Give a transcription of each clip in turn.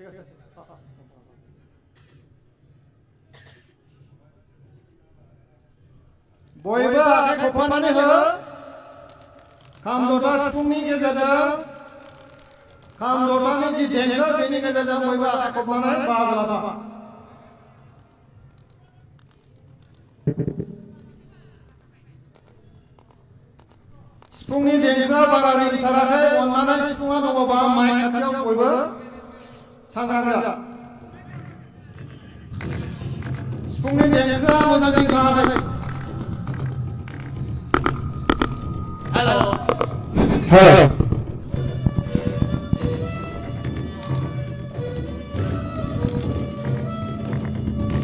ঠিক আছে बयबो आखाइ खबनानै हो खाम जथा सिफुंनि गेजेरजों खाम जथानि जि देंखो बेनि गेजेरजों बयबो आखाइ खबनानै बाहागो लाफा सिफुंनि देंखोआ बारा रिंसाराखै अन्नानै सिफुङा दङबा माइक खाथियाव बयबो सांग्रां जा सिफुंनि देंखोआ मोजां रिंखाङाखै हेलो हेलो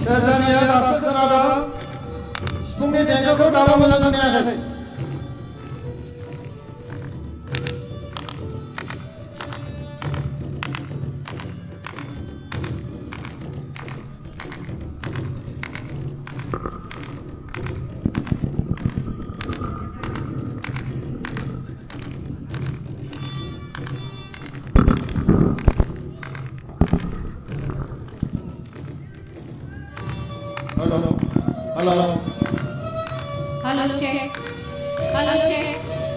सेरजानिया दासो खोनादों सिफुंनि देंखोखौ दाबो मोजां खोनायाखै हेलो हेलो हेलो चेक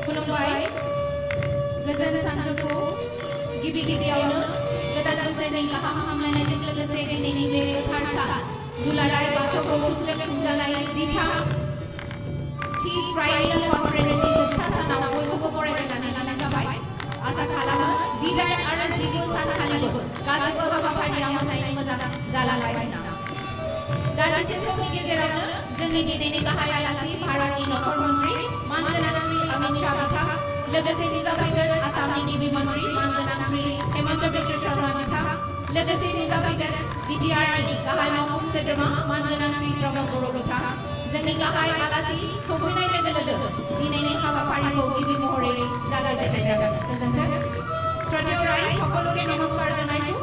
खुलुमबाय गोजोन सानजौफु गिबि गिबियावनो गोदान बोसोरनि गाहाम हामलायनायजों लोगोसे दिनैनि बे गोथार सान दुलाराय बाथौ गौथुमजों खुंजानाय थि ट्राइएंगल कनफारेन्सनि जोबथा सानाव बयखौबो बरायनानै लानाय जाबाय आसा खालामो 18 आरो 19 सानखालिबो गासैबो हाबाफारिया मोजाङै मोजां जालांबाय होनना दान्दिसे समनि गेजेरावनो जोंनि दिनैनि गाहाय आलासि भारतनि नखर मन्त्रि मानगोनां श्री अमित शाह बिथाङा लोगोसे नुजाफैगोन आसामनि गिबि मन्त्रि मानगोनां श्री हेमन्त बिश्व शर्मा बिथाङा लोगोसे नुजाफैगोन बिटिआरनि गाहाय मावफुं सोद्रोमा मानगोनां श्री प्रमद बर' बिथाङा जोंनि गाहाय आलासि सफैनाय लोगो लोगो दिनैनि हाबाफारिखौ गिबि महरै जागायजेननाय जागोन गोजोन्थों শ্রদ্ধেয় রায় সকলোকে নমস্কাৰ জনাইছো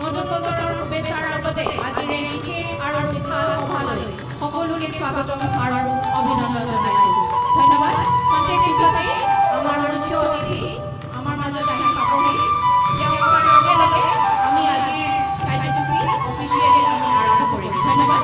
নতুন বছৰৰ শুভেচ্ছাৰ লগতে আজিৰ এই বিশেষ আৰু বিশাল সভালৈ সকলোকে স্বাগতম আৰু অভিনন্দন জনাইছো ধন্যবাদ খন্তেক পিছতে আমাৰ মুখ্য অতিথি আমাৰ মাজত আহি পাবহি তেওঁ অহাৰ লগে লগে আমি আজিৰ কাৰ্যসূচী অফিচিয়েলি আমি আৰম্ভ কৰিম ধন্যবাদ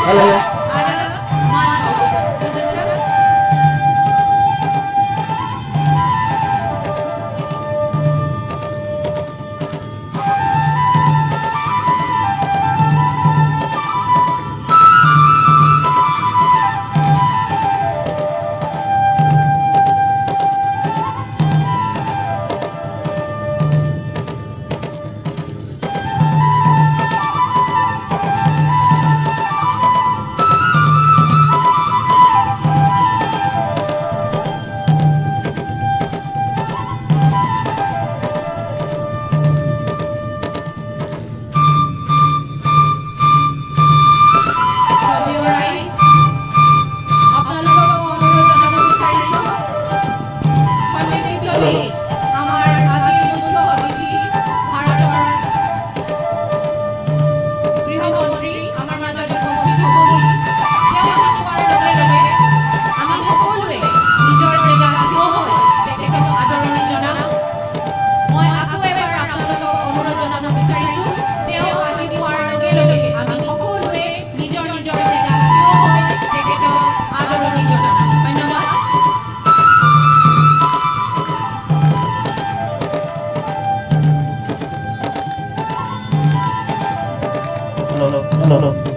Halo. आरो मान बावगोन गोजोन्थों Halo.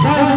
Saya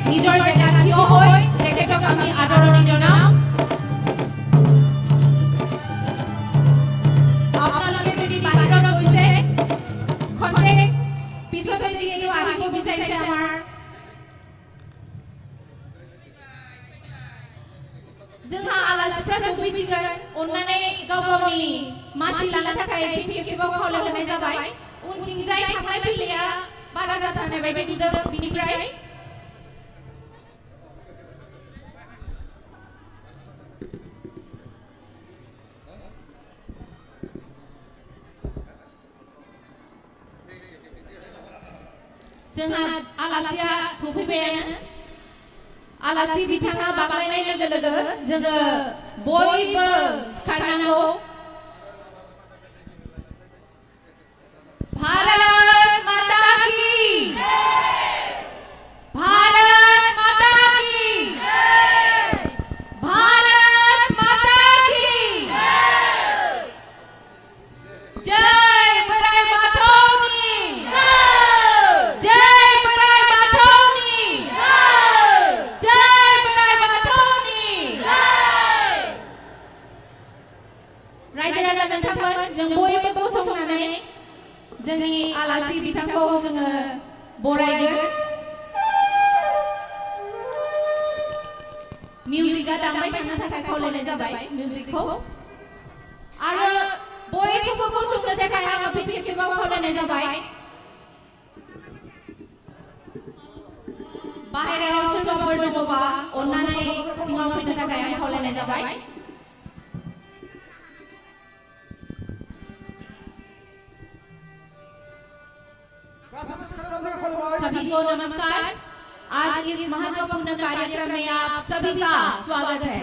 নিজৰ জেগাত থিয় হৈ তেখেতক আমি আদৰণি জনাম। আপোনালোকে যদি বাহিৰত গৈছে খন্তেক পিছতে যিহেতু আহিব বিচাৰিছে আমাৰ जोंहा आलासिफ्रा सफैसिगोन अन्नानै गाव गावनि मासि लानो थाखाय फिन खेबसेबाव खावलायहरनाय जाबाय। उनथिंजाय थांलाय फैलाया बारा जाथारनाय बायदि नुदों बिनिफ्राय जोंहा आलासिया सफैबायानो आलासि बिथाङा बाग्लायनाय लोगो लोगो जोङो बयबो सिखारनांगौ। भारत माता की भारत माता की भारत माता की जय बराय मातरनी जय बराय मातरनी जय बराय मातरनी रायजो राजा नोंथांमोन जों बयबो गसंनानै जोंनि आलासि बिथांखौ जोङो बरायगोन। मिउजिकआ दामबाय थानो थाखाय खावलायनाय जाबाय मिउजिकखौ आरो बयखौबो गसंनो थाखाय आङो फिन खेबसेबाव खावलायनाय जाबाय। बाहेरायाव सोरबाफोर दङबा अन्नानै सिङाव फैनो थाखाय आं खावलायनाय जाबाय। सभी को नमस्कार। आज इस महत्वपूर्ण कार्यक्रम में आप सभी का स्वागत है।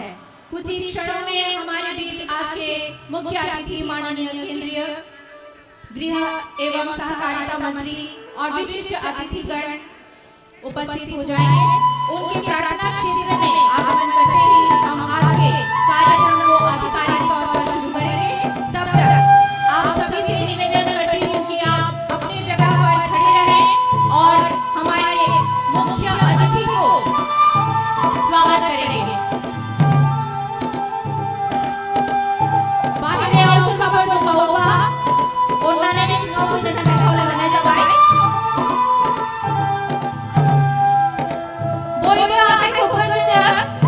कुछ ही क्षणों में हमारे बीच आज के मुख्य अतिथि माननीय केंद्रीय गृह एवं सहकारिता मंत्री और विशिष्ट अतिथिगण उपस्थित हो जाएंगे। उनके प्रार्थना क्षेत्र में आगमन करते ही हम आज के कार्यक्रम को आधिकारिक तौर पर शुरू करेंगे। तब तक आप सभी से निवेदन करती हूँ कि आप अपनी जगह पर खड़े रहें और हमारे मुख्य अतिथि को स्वागत करेंगे। बाहर और खबर जो होगा उन्होंने सिंगापुर में नजर खावलायहरनाय जाबाय। बयबो आखाइ खबगोन जोङो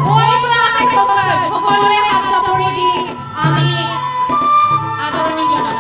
बयबो आखाइ खबगोन সকলোৱে হাত চাপৰি দি আমি আদৰণি জনাম।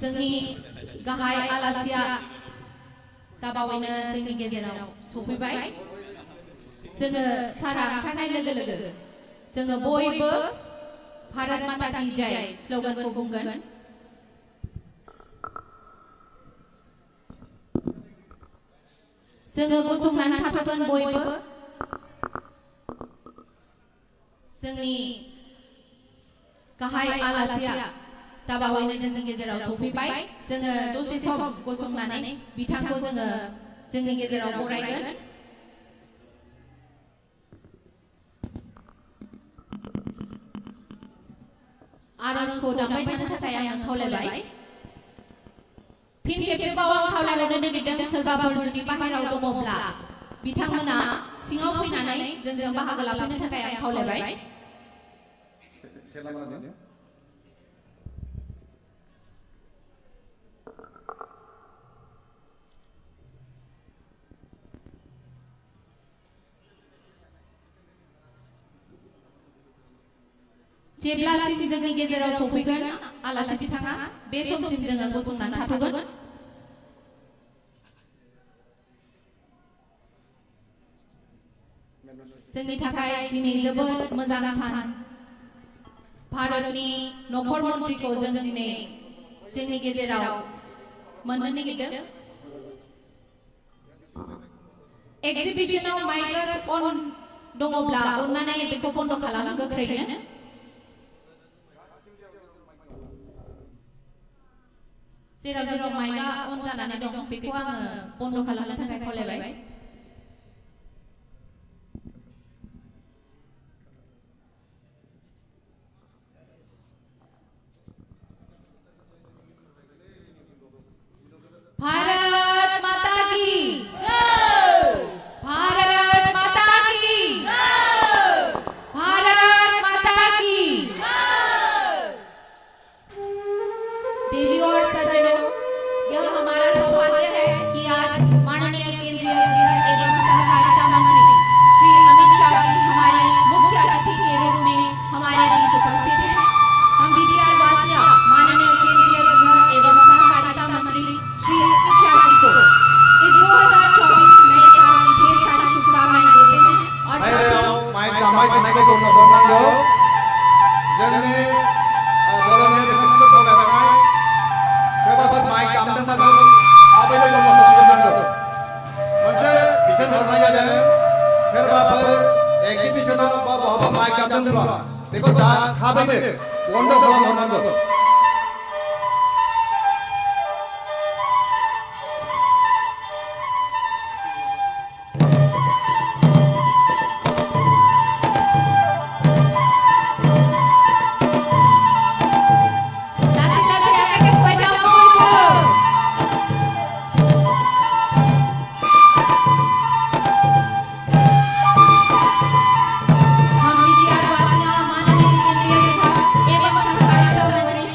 जोंनि गाहाय आलासिया दाबावैनो जोंनि गेजेराव सफैबाय। जोङो सारा ओंखारनाय लोगो लोगो जोङो बयबो भारत माता की जय स्लोगानखौ बुंगोन। जोङो गसंनानै थाथ'गोन बयबो। जोंनि गाहाय आलासिया दाबावैनो जोंनि गेजेराव सफैबाय। जोङो दसे सम गसंनानै बिथांखौ जोङो जोंनि गेजेराव बरायगोन। आरजखौ दामबाय थानो थाखाय आं खावलायबाय। फिन खेबसेबाव आं खावलायहरनो नागिरदों सोरबाफोर जुदि बाहेरायाव दङब्ला बिथांमोना सिङाव फैनानै जोंजों बाहागो लाफैनो थाखाय आं खावलायबाय। जेब्लासिम जोंनि गेजेराव सफैगोन आलासि बिथाङा बे समसिम जोङो गसंनानै थाथ'गोन। जोंनि थाखाय दिनै जोबोद मोजां सान। भारतनि नखर मन्थ्रिखौ जों दिनै जोंनि गेजेराव मोननो नागिरदों। एक्जिबिशनाव माइक्र'फन दङब्ला अन्नानै बेखौ बन्द खालाम गोख्रैनो। जेराव जेराव माइकआ अन जानानै दं बेखौ आङो बन्द खालामनो थाखाय खावलायबाय। भारत माता की जय। भारत माता की जय। भारत माता की जय। देवी और सज्जनों, यह हमारा सौभाग्य है कि आज माननीय केंद्रीय गृह एवं सहकारिता मंत्री श्री अमित शाह जी हमारे मुख्य अतिथि के रूप में हमारे बीच उपस्थित हैं। हम बीबीआर वासिया माननीय केंद्रीय गृह एवं सहकारिता मंत्री श्री अमित शाह जी को इस 2024 नए साल की ढेर सारी शुभकामनाएं देते हैं और माइक बनाके दोनों बोलनांगौ जोंनि बर'नि रोखोमखौ फोरमायबाय सोरबाफोर माइक दामदोंब्लाबो थाबैनो बन्द खालामनांगौ। मोनसे बिथोन हरनाय जादों सोरबाफोर एक्जिबिशनाव बा बहाबा माइक दामदोंब्ला बेखौ थाबैनो बन्द खालामनांगौ। हम बीबीआर वासिया माननीय केंद्रीय गृह एवं सहकारिता मंत्री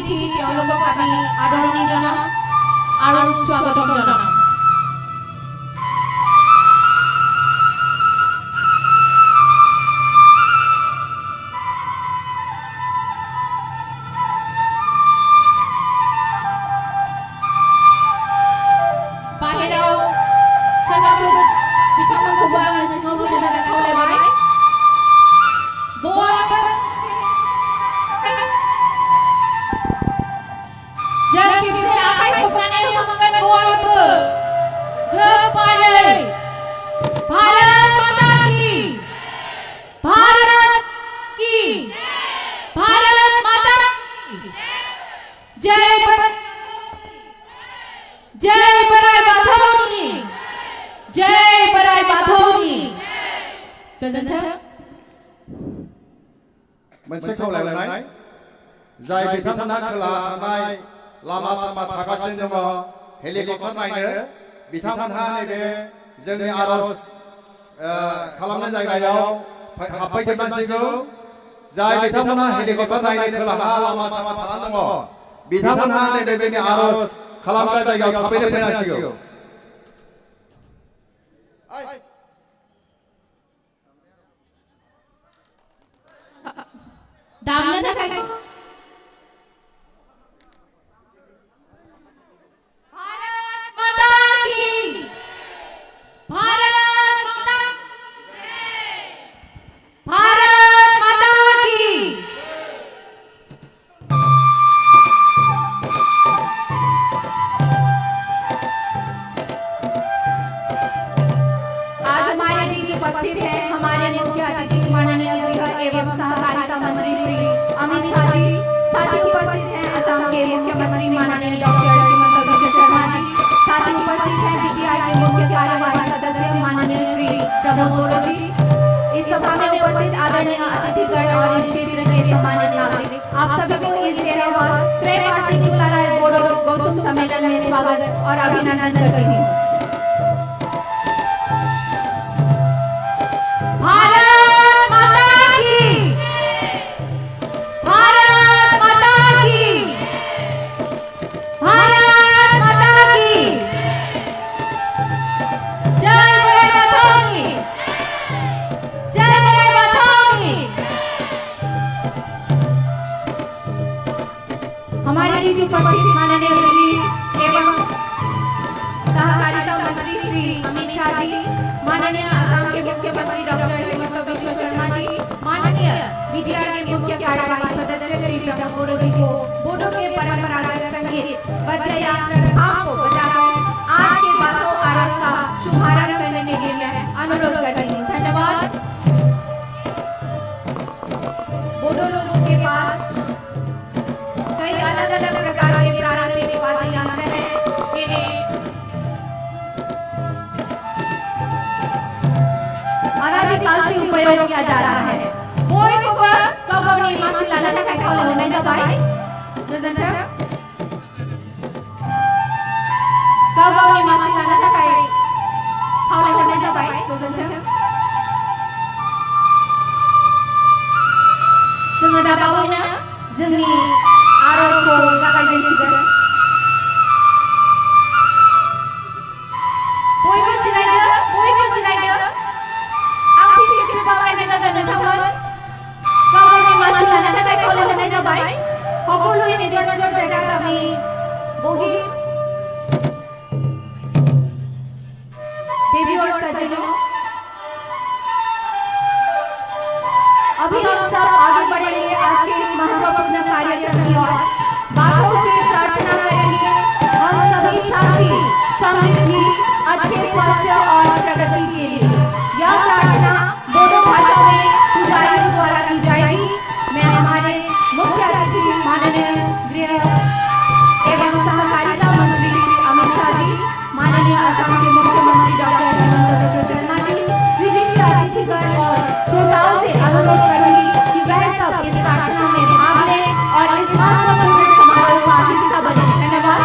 অতিথি তেওঁলোকক আমি আদৰণি জনাম আৰু স্বাগতম জনাম। मोनसे खावलायनाय जाय बिथांमोनहा खोला थानाय लामा सामा थागासिनो दङ हेलिकप्टार नायनो बिथांमोनहा नैबे जोंनि आरज खालामनाय जायगायाव हाबफैजोबनांसिगौ। जाय बिथांमोनहा हेलिकप्टार नायनो खोलाहा लामा सामा थानानै दङ बिथांमोनहा नैबे जोंनि आरज खालामनाय जायगायाव थाबैनो फैनांसिगौ। दामनो थाखाय भारत माता की भारत माता भारत माता की। आज हमारे बीच उपस्थित हैं हमारे मुख्य अतिथि माननीय गृह एवं सहकारिता मंत्री श्री अमित शाह जी। साथ ही उपस्थित हैं असम के मुख्यमंत्री माननीय डॉक्टर हिमंता बिस्वा शर्मा जी। साथ ही उपस्थित हैं बीटीआई के मुख्य कार्यवाही सदस्य माननीय श्री प्रमोद बोरो जी। इस सभा में उपस्थित आदरणीय अतिथिगण और इस क्षेत्र के सम्मानित नागरिक आप सभी को इस 13वां त्रैवार्षिक दुलाराय बोडो गौतम सम्मेलन में स्वागत और अभिनंदन करती हूँ। भारत माता की भारत माता की भारत माता की जय बड़े बथौनी जय बड़े बथौनी। हमारे बीच उपस्थित माननीय श्री एवं सहकारिता मंत्री श्री अमित शाह जी, माननीय असम के मुख्यमंत्री डॉक्टर हिमंता बिस्वा शर्मा जी, माननीय बीटीआई के मुख्य कार्यवाही सदस्य श्री प्रमोद बोरो जी को बोडो के परंपरागत संगीत वाद्ययंत्र आपको बजाकर आज के बातों आरंभ का शुभारंभ करने के लिए मैं अनुरोध करती हूँ। धन्यवाद। बोडो लोगों के पास कई अलग अलग प्रकार के प्रारंभिक वाद्ययंत्र हैं जिन्हें अनादिकाल से उपयोग किया जा रहा है। बोई को कवनी मासिला लना का कॉल होने जा भाई जैसे कवनी मासिला लना का कॉल होने जा भाई जैसे जोङो दा बावैनो जोंनि आरजखौ जागायजेनसिगोन। बयबो जिरायदो बयबो जिरायदो। সকলোৰে নিজৰ নিজৰ জেগাত আমি বহি देवी और सज्जनों, अभी हम सब आगे बढ़ेंगे आज के इस महत्वपूर्ण कार्यक्रम की ओर। बातों से प्रार्थना करेंगे हम सभी शांति, समृद्धि, अच्छे स्वास्थ्य और प्रगति के लिए। यह प्रार्थना बोडो भाषा में पुजारियों द्वारा की जाएगी। मैं हमारे मुख्य अतिथि माननीय गृह एवं सहकारिता मंत्री अमित शाह जी, माननीय असम के मुख्यमंत्री डॉक्टर हिमंता बिस्वा शर्मा जी, विशिष्ट अतिथिगण और श्रोताओं से अनुरोध करूंगी कि वह सब इस प्रार्थना में भाग लें और इस महत्वपूर्ण समारोह का हिस्सा बने। धन्यवाद।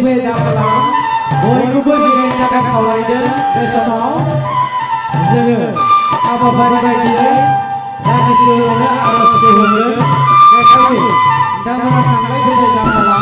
फैलाय दामला बयखौबो जिरायनो थाखाय खावलायदों बे समाव जोङो हाबाफारि बायदियै दान्दिसे उनावनो आर'जखौ होगोन बेखायनो नोंथांमोना थांलाय फैलाय दामला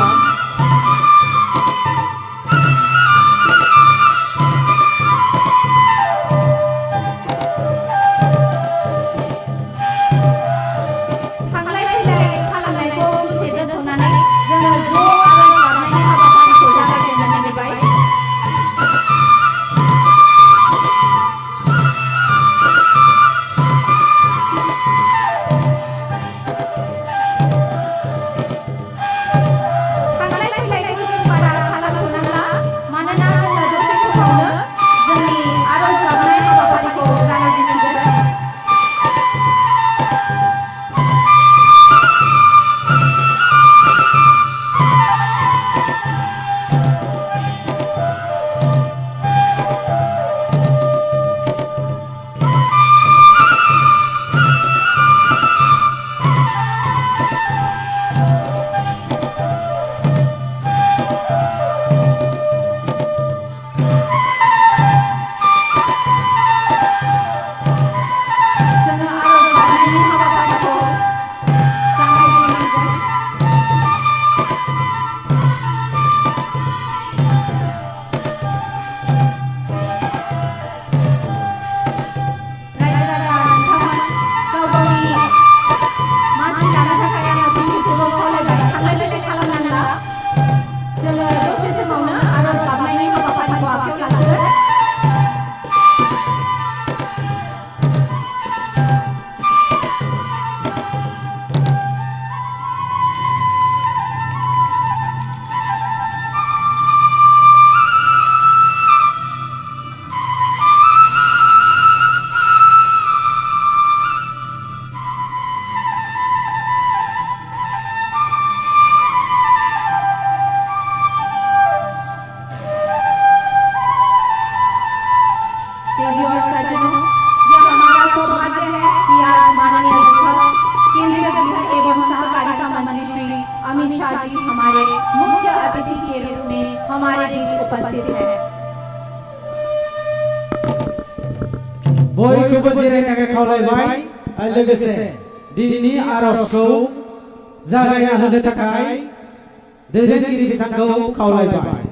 बयखौबो जिरायनो थाखाय खावलायबाय लोगोसे दिनैनि आर'जखौ जागायना होनो थाखाय दैदेनगिरि बिथांखौ खावलायबाय।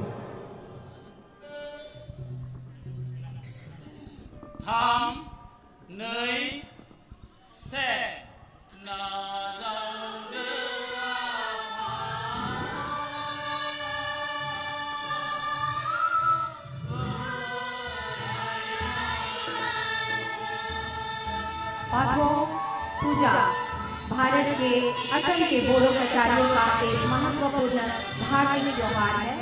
3, 2, 1 पाठों पूजा भारत के असम के बोडो कचारियों का एक महत्वपूर्ण धार्मिक त्योहार है।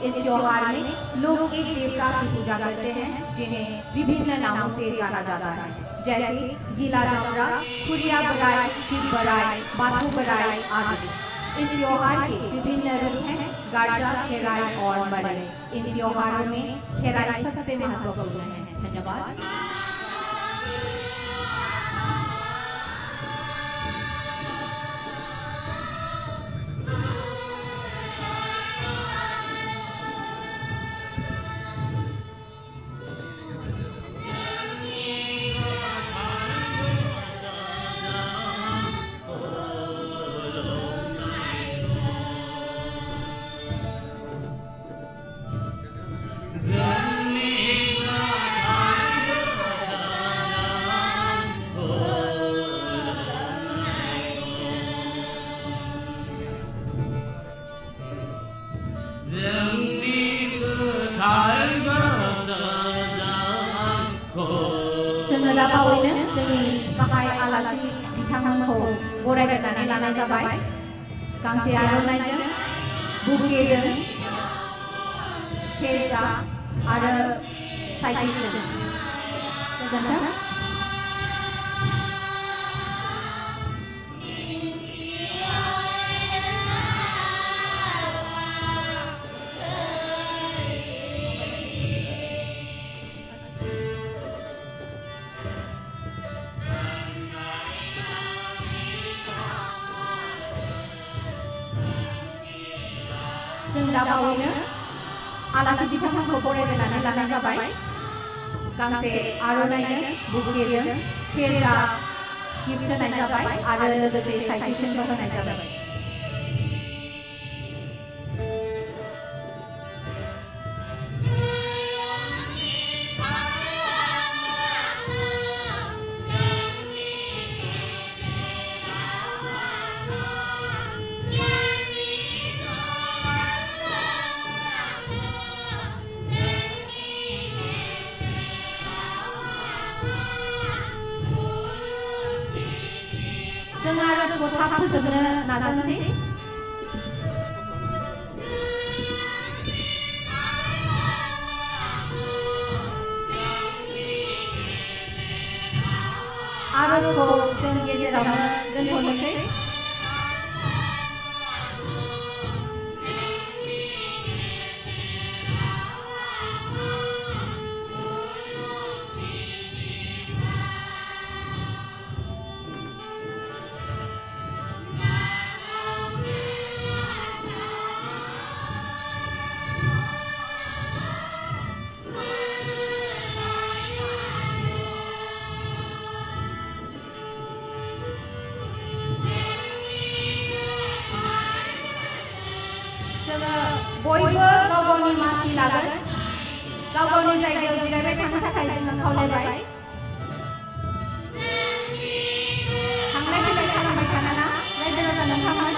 इस त्योहार में लोग एक देवता की पूजा करते हैं जिन्हें विभिन्न नामों से जाना जाता है, जैसे गीला डमरा, खुरिया बराई, शिव बराई, बाथू बराई आदि। इस त्योहार के विभिन्न रूप हैं गाजा, खेराई और बरई। इन त्योहारों में खेराई सबसे महत्वपूर्ण है। धन्यवाद। जोङो दा बावैनो जोंनि गाहाय आलासि बिथांमोनखौ बरायनानै लानाय जाबाय गांसे आर'नाइजों, बुकेजों, सेरजा आरो साइकेलजों। गोजोन्थों। जों दा बावैनो आलासि बिथांमोनखौ बरायनानै लानाय जाबाय गांसे आर'नाइजों बुकेजों सेरजा गिफ्ट होनाय जाबाय आरो लोगोसे साइटेसनबो होनाय जाबाय जों आर'जखौ थाब फोजोबनो नाजानोसै आर'जखौ जों गेजेरावनो दोनथ'नोसै बयबो गाव गावनि मासि लागोन गाव गावनि जायगायाव जिरायबाय थानो थाखाय जोङो खावलायबाय थांलाय फैलाय खालामबाय थानाङा रायजो राजा नोंथांमोन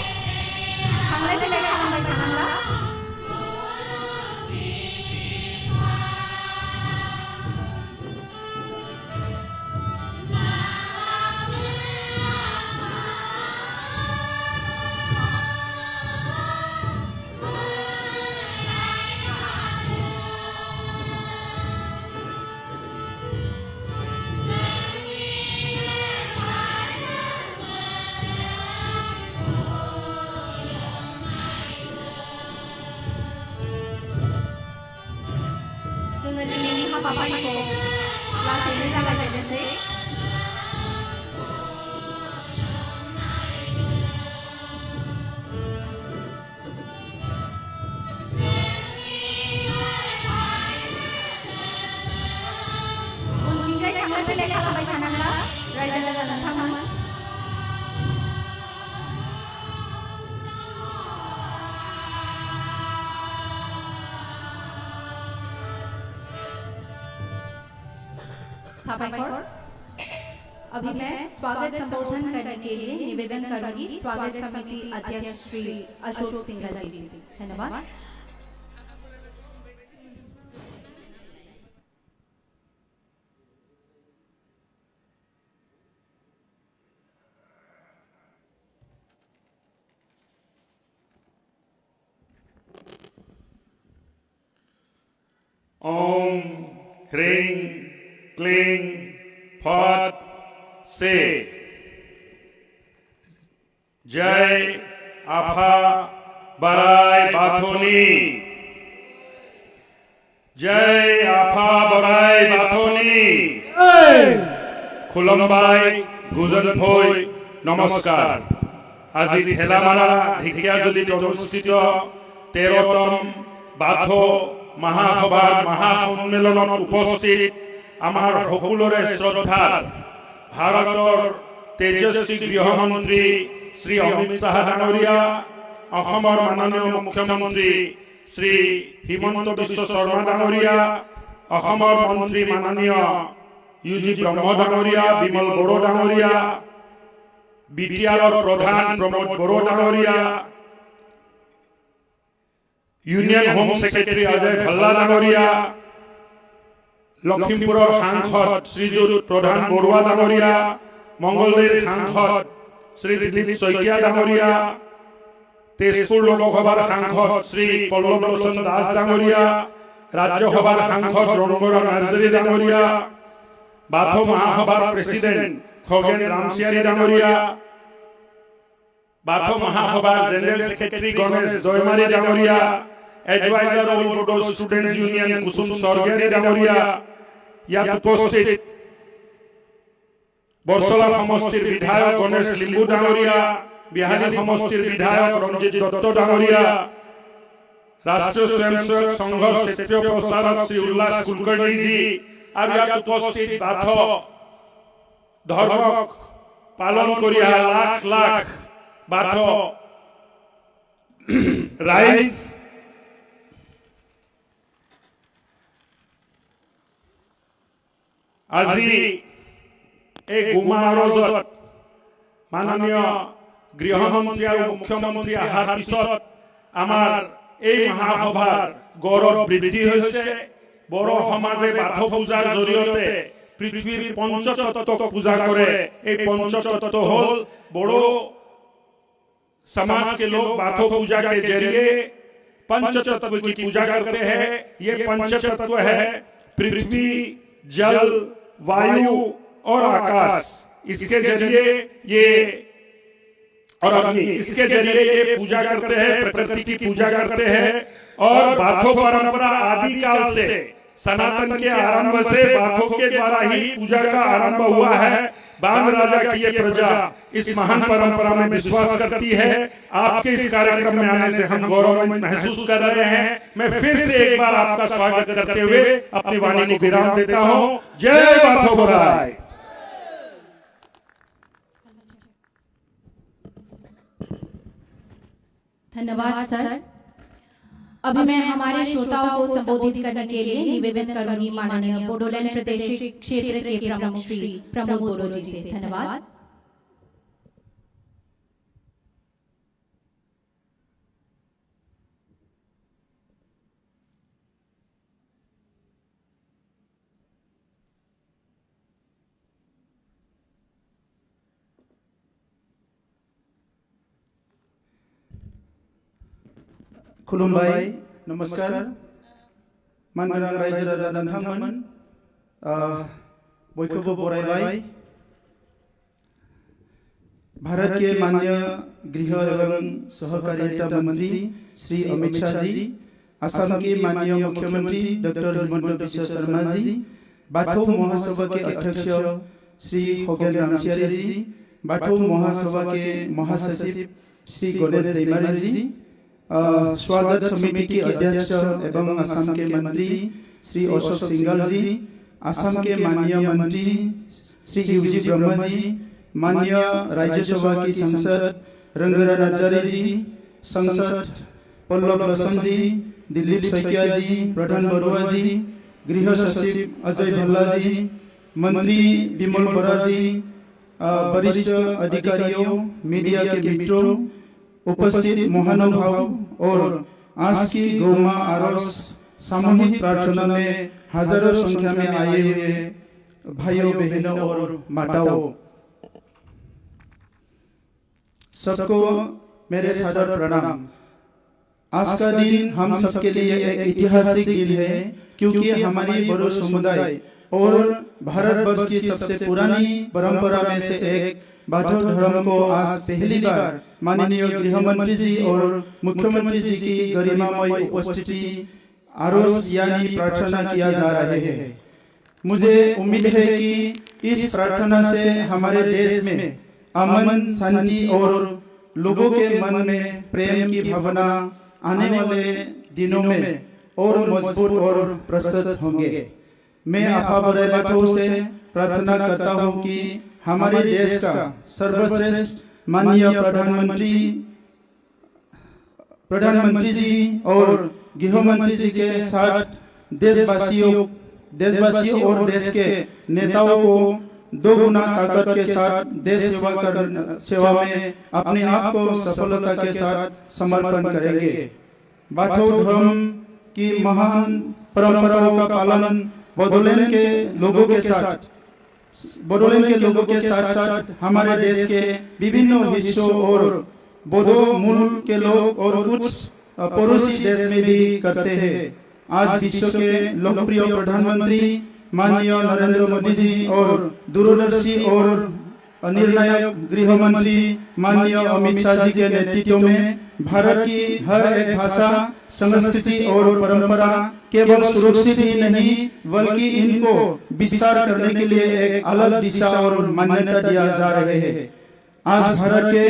थांलाय फैलाय खालामबाय थानांला दिनैनि हाबाफारिखौ लासैनो जागायजेननोसै उनथिंजाय थांलाय फैलाय खालामबाय थानांला रायजो राजा नोंथांमोन अभी मैं स्वागत संबोधन करने के लिए निवेदन करूंगी स्वागत समिति अध्यक्ष श्री अशोक सिंघल जी से धन्यवाद ओम ह्रीं क्लीं फट से जय आफा बराय बाथौनि जय आफा बराय बाथौनि खुलुमबाय गुजोनफै नमस्कार আজি ঠেলামারা ঢেকিয়াজুলিত অনুষ্ঠিত 13তম বাথৌ মহাসভাৰ মহাসন্মিলনত উপস্থিত আমাৰ সকলোৰে শ্ৰদ্ধাৰ ভাৰতৰ তেজস্বী গৃহমন্ত্ৰী শ্ৰী অমিত শাহ ডাঙৰীয়া অসমৰ মাননীয় মুখ্যমন্ত্ৰী শ্ৰী হিমন্ত বিশ্ব শৰ্মা ডাঙৰীয়া অসমৰ মন্ত্ৰী মাননীয় ইউজি ব্ৰহ্ম ডাঙৰীয়া বিমল বড়ো ডাঙৰীয়া বিটিআৰৰ প্ৰধান প্ৰমোদ বড়ো ডাঙৰীয়া, union home secretary Ajay Bhalla ডাঙৰীয়া, লখিমপুৰৰ সাংসদ শ্ৰীযুত প্ৰধান বৰুৱা ডাঙৰীয়া, মংগলদৈৰ সাংসদ শ্ৰী দিলীপ শইকীয়া ডাঙৰীয়া, তেজপুৰ লোকসভাৰ সাংসদ শ্ৰী পল্লৱ লোচন দাস ডাঙৰীয়া, ৰাজ্যসভাৰ সাংসদ ৰণবৰা নাৰ্জাৰী ডাঙৰীয়া, বাথৌ মহাসভাৰ প্ৰেছিডেণ্ট খগেন ৰামচিয়াৰী ডাঙৰীয়া, বাথৌ মহাসভাৰ জেনেৰেল ছেক্ৰেটাৰী গণেশ জয়মাৰী ডাঙৰীয়া, এডভাইজাৰ অল বড়ো ষ্টুডেণ্টছ ইউনিয়ন কুসুম স্বৰ্গীয়াৰী ডাঙৰীয়া, ইয়াত উপস্থিত বৰছলা সমষ্টিৰ বিধায়ক গণেশ লিম্বু ডাঙৰীয়া, বিহালী সমষ্টিৰ বিধায়ক ৰঞ্জিত দত্ত ডাঙৰীয়া, ৰাষ্ট্ৰীয় স্বয়ংসেৱক সংঘৰ ক্ষেত্ৰীয় প্ৰচাৰক শ্ৰী উল্লাস কুলকৰ্ণীজী আৰু ইয়াত উপস্থিত বাথৌ ধৰ্মক পালন কৰি লাখ লাখ বাথৌ ৰাইজ, আজি এই গুমা আৰজত মাননীয় গৃহমন্ত্ৰী আৰু মুখ্যমন্ত্ৰী অহাৰ পিছত আমাৰ এই মহাসভাৰ গৌৰৱ বৃদ্ধি হৈছে। বড়ো সমাজে বাথৌ পূজাৰ জৰিয়তে পৃথিৱীৰ পঞ্চতত্ত্বক পূজা কৰে। এই पंचतत्व हल बड़ो समाज के लोग बाथौ पूजा के जरिए पंचतत्व की पूजा करते हैं। ये पंचतत्व है पृथ्वी, जल, वायु और आकाश। इसके जरिए ये और अग्नि, इसके जरिए ये पूजा करते हैं, प्रकृति की पूजा करते हैं। और बाथौ परंपरा आदिकाल से, सनातन के आरंभ से बाथौ के द्वारा ही पूजा का आरंभ हुआ है। बांध राजा की ये प्रजा इस महान परंपरा में विश्वास करती है। आपके इस कार्यक्रम में आने से हम गौरवान्वित महसूस कर रहे हैं। मैं फिर से एक बार आपका स्वागत करते हुए अपनी वाणी को विराम देता हूँ। जय बाथौ बराय। धन्यवाद सर। अभी मैं हमारे श्रोताओं को संबोधित करने के लिए निवेदन करूंगी माननीय बोडोलैंड प्रदेश क्षेत्र के प्रमुख श्री प्रमोद बोडो जी से। धन्यवाद। खुलुमबाय, नमस्कार। मानगोनां रायजो राजा नोंथांमोन, बयखौबो बरायबाय। भारत के माननीय गृह एवं सहकारिता मंत्री श्री अमित शाह जी, असम के माननीय मुख्यमंत्री डॉक्टर हिमंत बिश्व शर्मा जी, बाथौ महासभा के अध्यक्ष श्री खगेन रामसियारी जी, बाथौ महासभा के महासचिव श्री गणेश जयमारी जी, स्वागत समिति के अध्यक्ष एवं असम के मंत्री श्री अशोक सिंघल जी, असम के माननीय मंत्री श्री यूजी ब्रह्मा जी, माननीय राज्यसभा की सांसद रंगरा नार्जारी जी, सांसद पल्लव लोचन जी, दिलीप शइकिया जी, प्रधान बरुआ जी, गृह सचिव अजय भल्ला जी, मंत्री विमल बोरा जी, वरिष्ठ अधिकारियों, मीडिया के मित्रों, उपस्थित महानुभाव और आज की गौमा आरस सामूहिक प्रार्थना में हजारों संख्या में आए हुए भाइयों बहनों और माताओं, सबको मेरे सादर प्रणाम। आज का दिन हम सबके लिए एक ऐतिहासिक दिन है, क्योंकि हमारी बड़ो समुदाय और भारतवर्ष की सबसे पुरानी परंपरा में से एक बाथौ धर्म को आज पहली बार माननीय गृह मंत्री जी और मुख्यमंत्री जी की गरिमामय उपस्थिति आरोस यानी प्रार्थना किया जा रहे हैं। मुझे उम्मीद है कि इस प्रार्थना से हमारे देश में अमन, शांति और लोगों के मन में प्रेम की भावना आने वाले दिनों में और मजबूत और प्रशस्त होंगे। मैं आपा बराय बाथौ से प्रार्थना करता हूँ कि हमारे देश का सर्वश्रेष्ठ माननीय प्रधानमंत्री जी और गृह मंत्री जी के साथ देशवासियों और देश के नेताओं को दो गुना ताकत के साथ देश सेवा में अपने आप को सफलता के साथ समर्पण करेंगे। बाथौ धर्म की महान परंपराओं का पालन बोडोलैंड के लोगों के साथ हमारे देश के विभिन्न हिस्सों और बोडो मूल के लोग और कुछ पड़ोसी देश में भी करते हैं। आज विश्व के लोकप्रिय प्रधानमंत्री माननीय नरेंद्र मोदी जी और दूरदर्शी और निर्णायक गृह मंत्री माननीय अमित शाह जी के नेतृत्व में भारत की हर एक भाषा, संस्कृति और परंपरा केवल सुरक्षित ही नहीं बल्कि इनको विस्तार करने के लिए एक अलग दिशा और मान्यता दिया जा रहे हैं। आज भारत के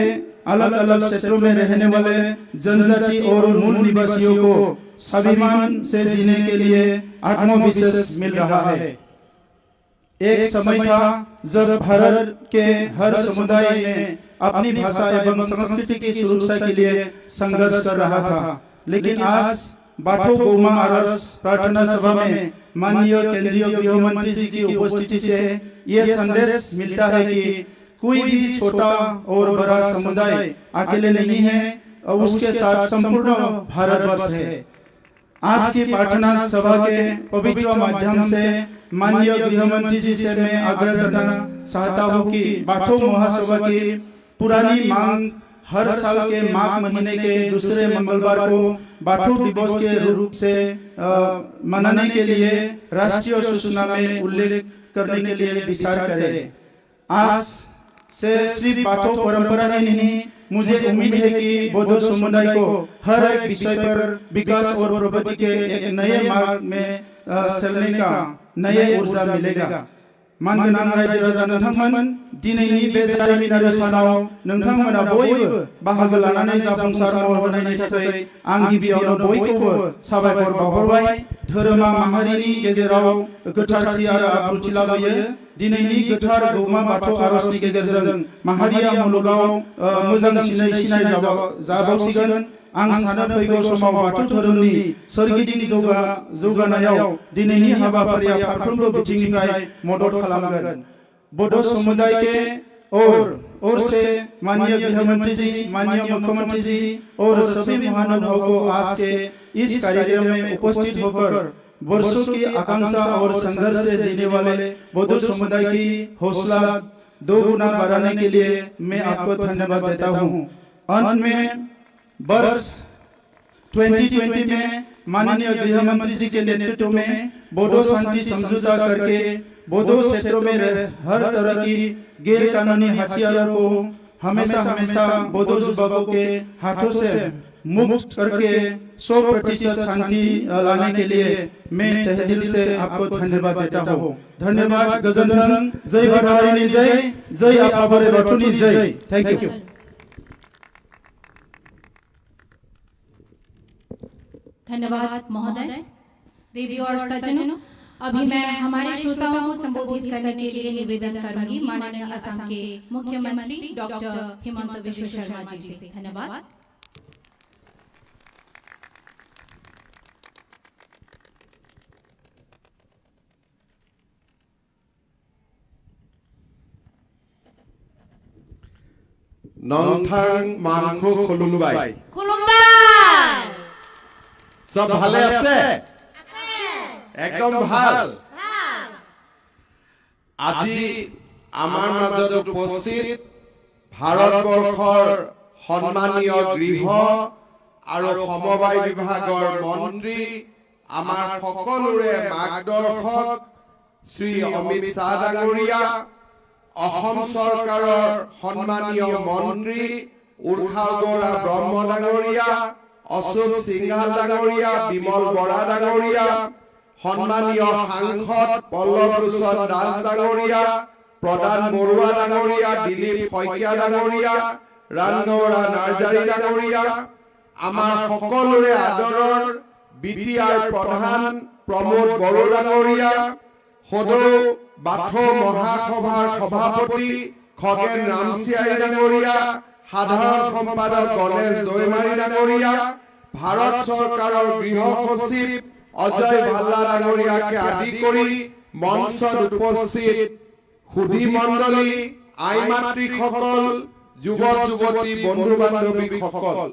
अलग अलग क्षेत्रों में रहने वाले जनजाति और मूल निवासियों को स्वाभिमान से जीने के लिए आत्मविश्वास मिल रहा है। एक समय था जब भारत के हर समुदाय ने अपनी भाषा एवं संस्कृति की सुरक्षा के लिए संघर्ष कर रहा था, लेकिन आज बाथौ गौमा आरस प्रार्थना सभा में माननीय केंद्रीय गृह मंत्री जी की उपस्थिति से ये संदेश मिलता है कि कोई भी छोटा और बड़ा समुदाय अकेले नहीं है और उसके साथ संपूर्ण भारतवर्ष है। आज की प्रार्थना सभा के पवित्र माध्यम से माननीय गृह मंत्री जी से मैं आग्रह करना चाहता हूँ कि बाथौ महासभा की पुरानी मांग हर साल के माघ महीने के दूसरे मंगलवार को बाथौ दिवस के रूप से मनाने के लिए राष्ट्रीय सूचना में उल्लेख करने के लिए विचार करें। आज से सिर्फ बाथौ परंपरा ही नहीं, मुझे उम्मीद है कि बोडो समुदाय को हर एक विषय पर विकास और प्रगति के एक नए मार्ग में चलने का नया ऊर्जा मिलेगा। मानगोनां रायजो राजा नोंथांमोन, दिनैनि बे जारिमिनारि सानाव नोंथांमोना बयबो बाहागो लानानै जाफुंसार महर होनायनि थाखाय आं गिबियावनो बयखौबो साबायखर बावहरबाय। धोरोमा माहारिनि गेजेराव गोथारथि आरो आब्रुथि लाबोयो। दिनैनि गोथार गौमा बाथौ आरजनि गेजेरजों माहारिया मुलुगाव मोजांसिनै सिनाय जाबावसिगोन। आं सानो फैगौ समाव बाथौ धोरोमनि सोरगिदिं जौगानायाव दिनैनि हाबाफारिया फारफ्रोमबो बिथिंनिफ्राय मदद खालामगोन। बोडो समुदाय के और से माननीय गृह मंत्री जी, माननीय मुख्यमंत्री जी और सभी महानुभावों को आज के इस कार्यक्रम में उपस्थित होकर वर्षों की आकांक्षा और संघर्ष से जीने वाले बोडो समुदाय की हौसला दो गुना बढ़ाने के लिए मैं आपको धन्यवाद देता हूँ। अंत में वर्ष 2020 में माननीय गृह मंत्री जी के नेतृत्व में बोडो शांति समझौता करके बोडो क्षेत्रों में हर तरह की गैर कानूनी हथियारों को हमेशा बोडो युवकों के हाथों से मुक्त करके 100% शांति लाने के लिए मैं तहे दिल से आपको धन्यवाद देता हूँ। धन्यवाद। गजनथन। जय भरहारिनी जय, जय आपा बोराइ बाथौनि जय। Thank you. धन्यवाद महोदय। देवी और सज्जनों, अभी मैं हमारे श्रोताओं को संबोधित करने के लिए निवेदन करूंगी माननीय असम के मुख्यमंत्री डॉक्टर हिमंत बिश्व शर्मा जी से। धन्यवाद। नोंथां मानखौ खुलुमबाय। सब ভালে আছে? একদম ভাল। আজি আমাৰ মাজত উপস্থিত ভাৰতবৰ্ষৰ সন্মানীয় গৃহ আৰু সমবায় বিভাগৰ মন্ত্ৰী, আমাৰ সকলোৰে মাৰ্গদৰ্শক শ্ৰী অমিত শাহ ডাঙৰীয়া, অসম চৰকাৰৰ সন্মানীয় মন্ত্ৰী উৰ্খাগৰা ব্ৰহ্ম ডাঙৰীয়া, অশোক সিংঘাল ডাঙৰীয়া, বিমল বৰা ডাঙৰীয়া, সন্মানীয় সাংসদ পল্লৱ লোচন দাস ডাঙৰীয়া, প্ৰধান বৰুৱা ডাঙৰীয়া, দিলীপ শইকীয়া ডাঙৰীয়া, ৰাণগৌৰা নাৰ্জাৰী ডাঙৰীয়া, আমাৰ সকলোৰে আদৰৰ বিটিআৰ প্ৰধান প্ৰমোদ বড়ো ডাঙৰীয়া, সদৌ বাথৌ মহাসভাৰ সভাপতি খগেন ৰামচিয়াৰী ডাঙৰীয়া, সাধাৰণ সম্পাদক গণেশ দৈমাৰী ডাঙৰীয়া, ভাৰত চৰকাৰৰ গৃহ সচিব অজয় ভাল্লা ডাঙৰীয়াকে আদি কৰি মঞ্চত উপস্থিত সুধী মণ্ডলী, আই মাতৃসকল, যুৱক যুৱতী, বন্ধু বান্ধৱীসকল,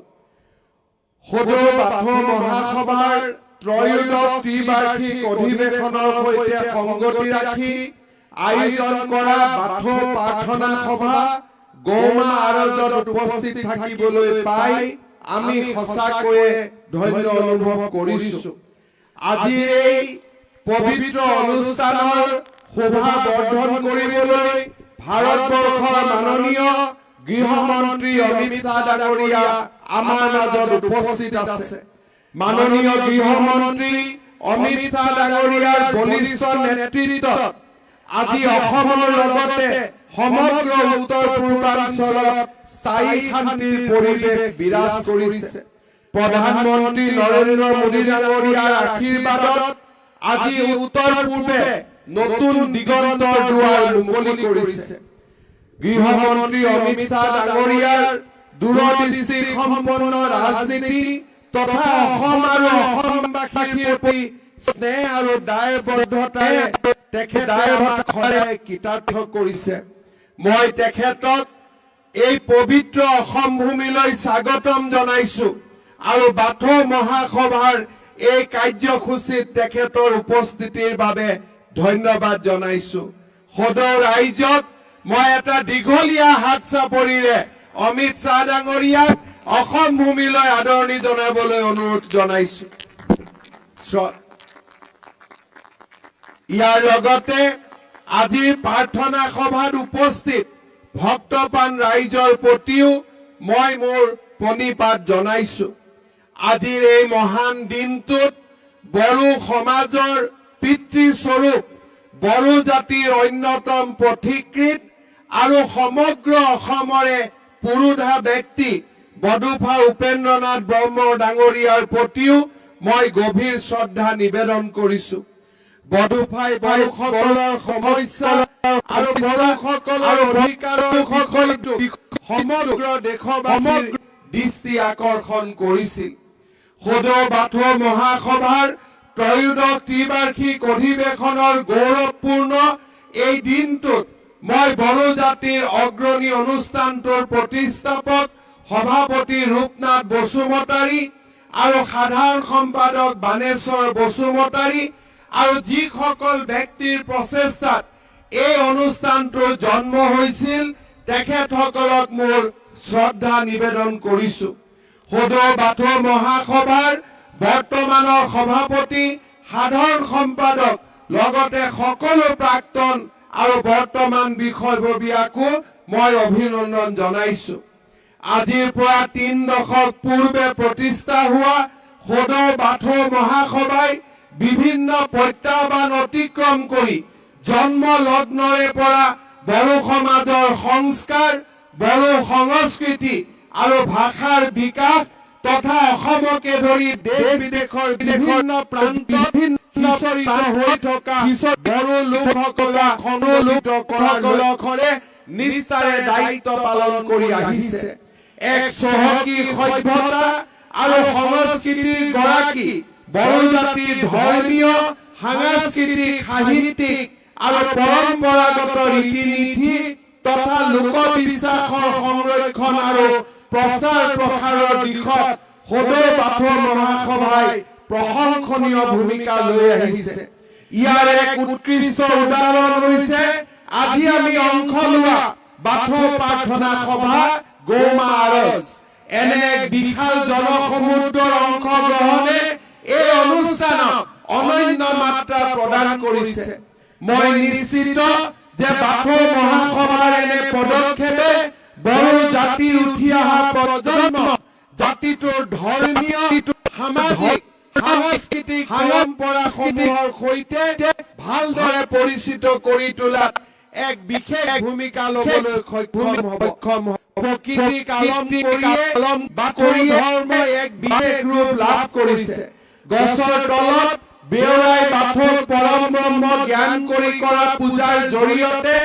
সদৌ বাথৌ মহাসভাৰ ত্ৰয়োদশ ত্ৰিবাৰ্ষিক অধিৱেশনৰ সৈতে সংগতি ৰাখি আয়োজন কৰা বাথৌ প্ৰাৰ্থনা সভা গৌমা আৰজত উপস্থিত থাকিবলৈ পাই আমি সঁচাকৈয়ে ধন্য অনুভৱ কৰিছো। আজি এই পবিত্ৰ অনুষ্ঠানৰ শোভা বৰ্ধন কৰিবলৈ ভাৰতবৰ্ষৰ মাননীয় গৃহমন্ত্ৰী অমিত শ্বাহ ডাঙৰীয়া আমাৰ মাজত উপস্থিত আছে। মাননীয় গৃহমন্ত্ৰী অমিত শ্বাহ ডাঙৰীয়াৰ বলিষ্ঠ নেতৃত্বত আজি অসমৰ লগতে সমগ্ৰ উত্তৰ পূৰ্বাঞ্চলত স্থায়ী শান্তিৰ পৰিৱেশ বিৰাজ কৰিছে। প্ৰধানমন্ত্ৰী নৰেন্দ্ৰ মোদী ডাঙৰীয়াৰ আশীৰ্বাদত আজি উত্তৰ পূৰ্বে নতুন দিগন্তৰ দুৱাৰ মুকলি কৰিছে। গৃহমন্ত্ৰী অমিত শ্বাহ ডাঙৰীয়াৰ দূৰদৃষ্টি সম্পন্ন ৰাজনীতি তথা অসম আৰু অসমবাসীৰ প্ৰতি স্নেহ আৰু দায়বদ্ধতাৰে তেখেতে কৃতাৰ্থ কৰিছে। মই তেখেতক এই পবিত্ৰ অসম ভূমিলৈ স্বাগতম জনাইছো আৰু বাথৌ মহাসভাৰ এই কাৰ্যসূচীত তেখেতৰ উপস্থিতিৰ বাবে ধন্যবাদ জনাইছো। সদৌ ৰাইজক মই এটা দীঘলীয়া হাত চাপৰিৰে অমিত শ্বাহ ডাঙৰীয়াক অসম ভূমিলৈ আদৰণি জনাবলৈ অনুৰোধ জনাইছো। ইয়াৰ লগতে আজিৰ প্ৰাৰ্থনা সভাত উপস্থিত ভক্তপ্ৰাণ ৰাইজৰ প্ৰতিও মই মোৰ প্ৰণিপাত জনাইছো। আজিৰ এই মহান দিনটোত বড়ো সমাজৰ পিতৃস্বৰূপ, বড়ো জাতিৰ অন্যতম পথিকৃত আৰু সমগ্ৰ অসমৰে পুৰোধা ব্যক্তি বডুফা উপেন্দ্ৰনাথ ব্ৰহ্ম ডাঙৰীয়াৰ প্ৰতিও মই গভীৰ শ্ৰদ্ধা নিবেদন কৰিছো। বডুফাই বড়োসকলৰ সমস্যা আৰু বড়োসকলৰ অধিকাৰৰ বিষয়টো সমগ্ৰ দেশবাসীৰ দৃষ্টি আকৰ্ষণ কৰিছিল। সদৌ বাথৌ মহাসভাৰ ত্ৰয়োদশ ত্ৰিবাৰ্ষিক অধিৱেশনৰ গৌৰৱপূৰ্ণ এই দিনটোত মই বড়ো জাতিৰ অগ্ৰণী অনুষ্ঠানটোৰ প্ৰতিষ্ঠাপক সভাপতি ৰূপনাথ বসুমতাৰী আৰু সাধাৰণ সম্পাদক বাণেশ্বৰ বসুমতাৰী আৰু যিসকল ব্যক্তিৰ প্ৰচেষ্টাত এই অনুষ্ঠানটোৰ জন্ম হৈছিল তেখেতসকলক মোৰ শ্ৰদ্ধা নিবেদন কৰিছো। সদৌ বাথৌ মহাসভাৰ বৰ্তমানৰ সভাপতি, সাধাৰণ সম্পাদক লগতে সকলো প্ৰাক্তন আৰু বৰ্তমান বিষয়ববীয়াকো মই অভিনন্দন জনাইছো। আজিৰ পৰা ৩ দশক পূৰ্বে প্ৰতিষ্ঠা হোৱা সদৌ বাথৌ মহাসভাই বিভিন্ন প্ৰত্যাহ্বান অতিক্ৰম কৰি জন্ম লগ্নৰে পৰা বড়ো সমাজৰ সংস্কাৰ, বড়ো সংস্কৃতি আৰু ভাষাৰ বিকাশ তথা অসমকে ধৰি দেশ বিদেশৰ বিভিন্ন প্ৰান্তত হৈ থকা বড়ো লোকসকলক সমবেত কৰাৰ লক্ষ্যৰে নিষ্ঠাৰে দায়িত্ব পালন কৰি আহিছে। এক চহকী সভ্যতা আৰু সংস্কৃতিৰ গৰাকী বড়ো জাতিৰ ধৰ্মীয়, সাংস্কৃতিক, সাহিত্যিক আৰু পৰম্পৰাগত ৰীতি নীতি তথা লোকবিশ্বাসৰ সংৰক্ষণ আৰু প্ৰচাৰ প্ৰসাৰৰ দিশত সদৌ বাথৌ মহাসভাই প্ৰশংসনীয় ভূমিকা লৈ আহিছে। ইয়াৰ এক উৎকৃষ্ট উদাহৰণ হৈছে আজি আমি অংশ লোৱা বাথৌ প্ৰাৰ্থনা সভা গৌমা আৰজ। এনে এক বিশাল জনসমুদ্ৰৰ অংশগ্ৰহণে এই অনুষ্ঠানক অনন্য মাত্ৰা প্ৰদান কৰিছে। মই নিশ্চিত যে বাথৌ মহাসভাৰ এনে পদক্ষেপে বড়ো জাতিৰ উঠি অহা প্ৰজন্ম জাতিটোৰ ধৰ্মীয়, সামাজিক, সাংস্কৃতিক পৰম্পৰাসমূহৰ সৈতে ভালদৰে পৰিচিত কৰি তোলাত এক বিশেষ ভূমিকা ল'বলৈ সক্ষম হ'ব। প্ৰকৃতিক আলম কৰি ধৰ্মই এক বিশেষ ৰূপ লাভ কৰিছে। গছৰ তলত বেওৰাই বাথৌক পৰম ব্ৰহ্ম জ্ঞান কৰি কৰা পূজাৰ জৰিয়তে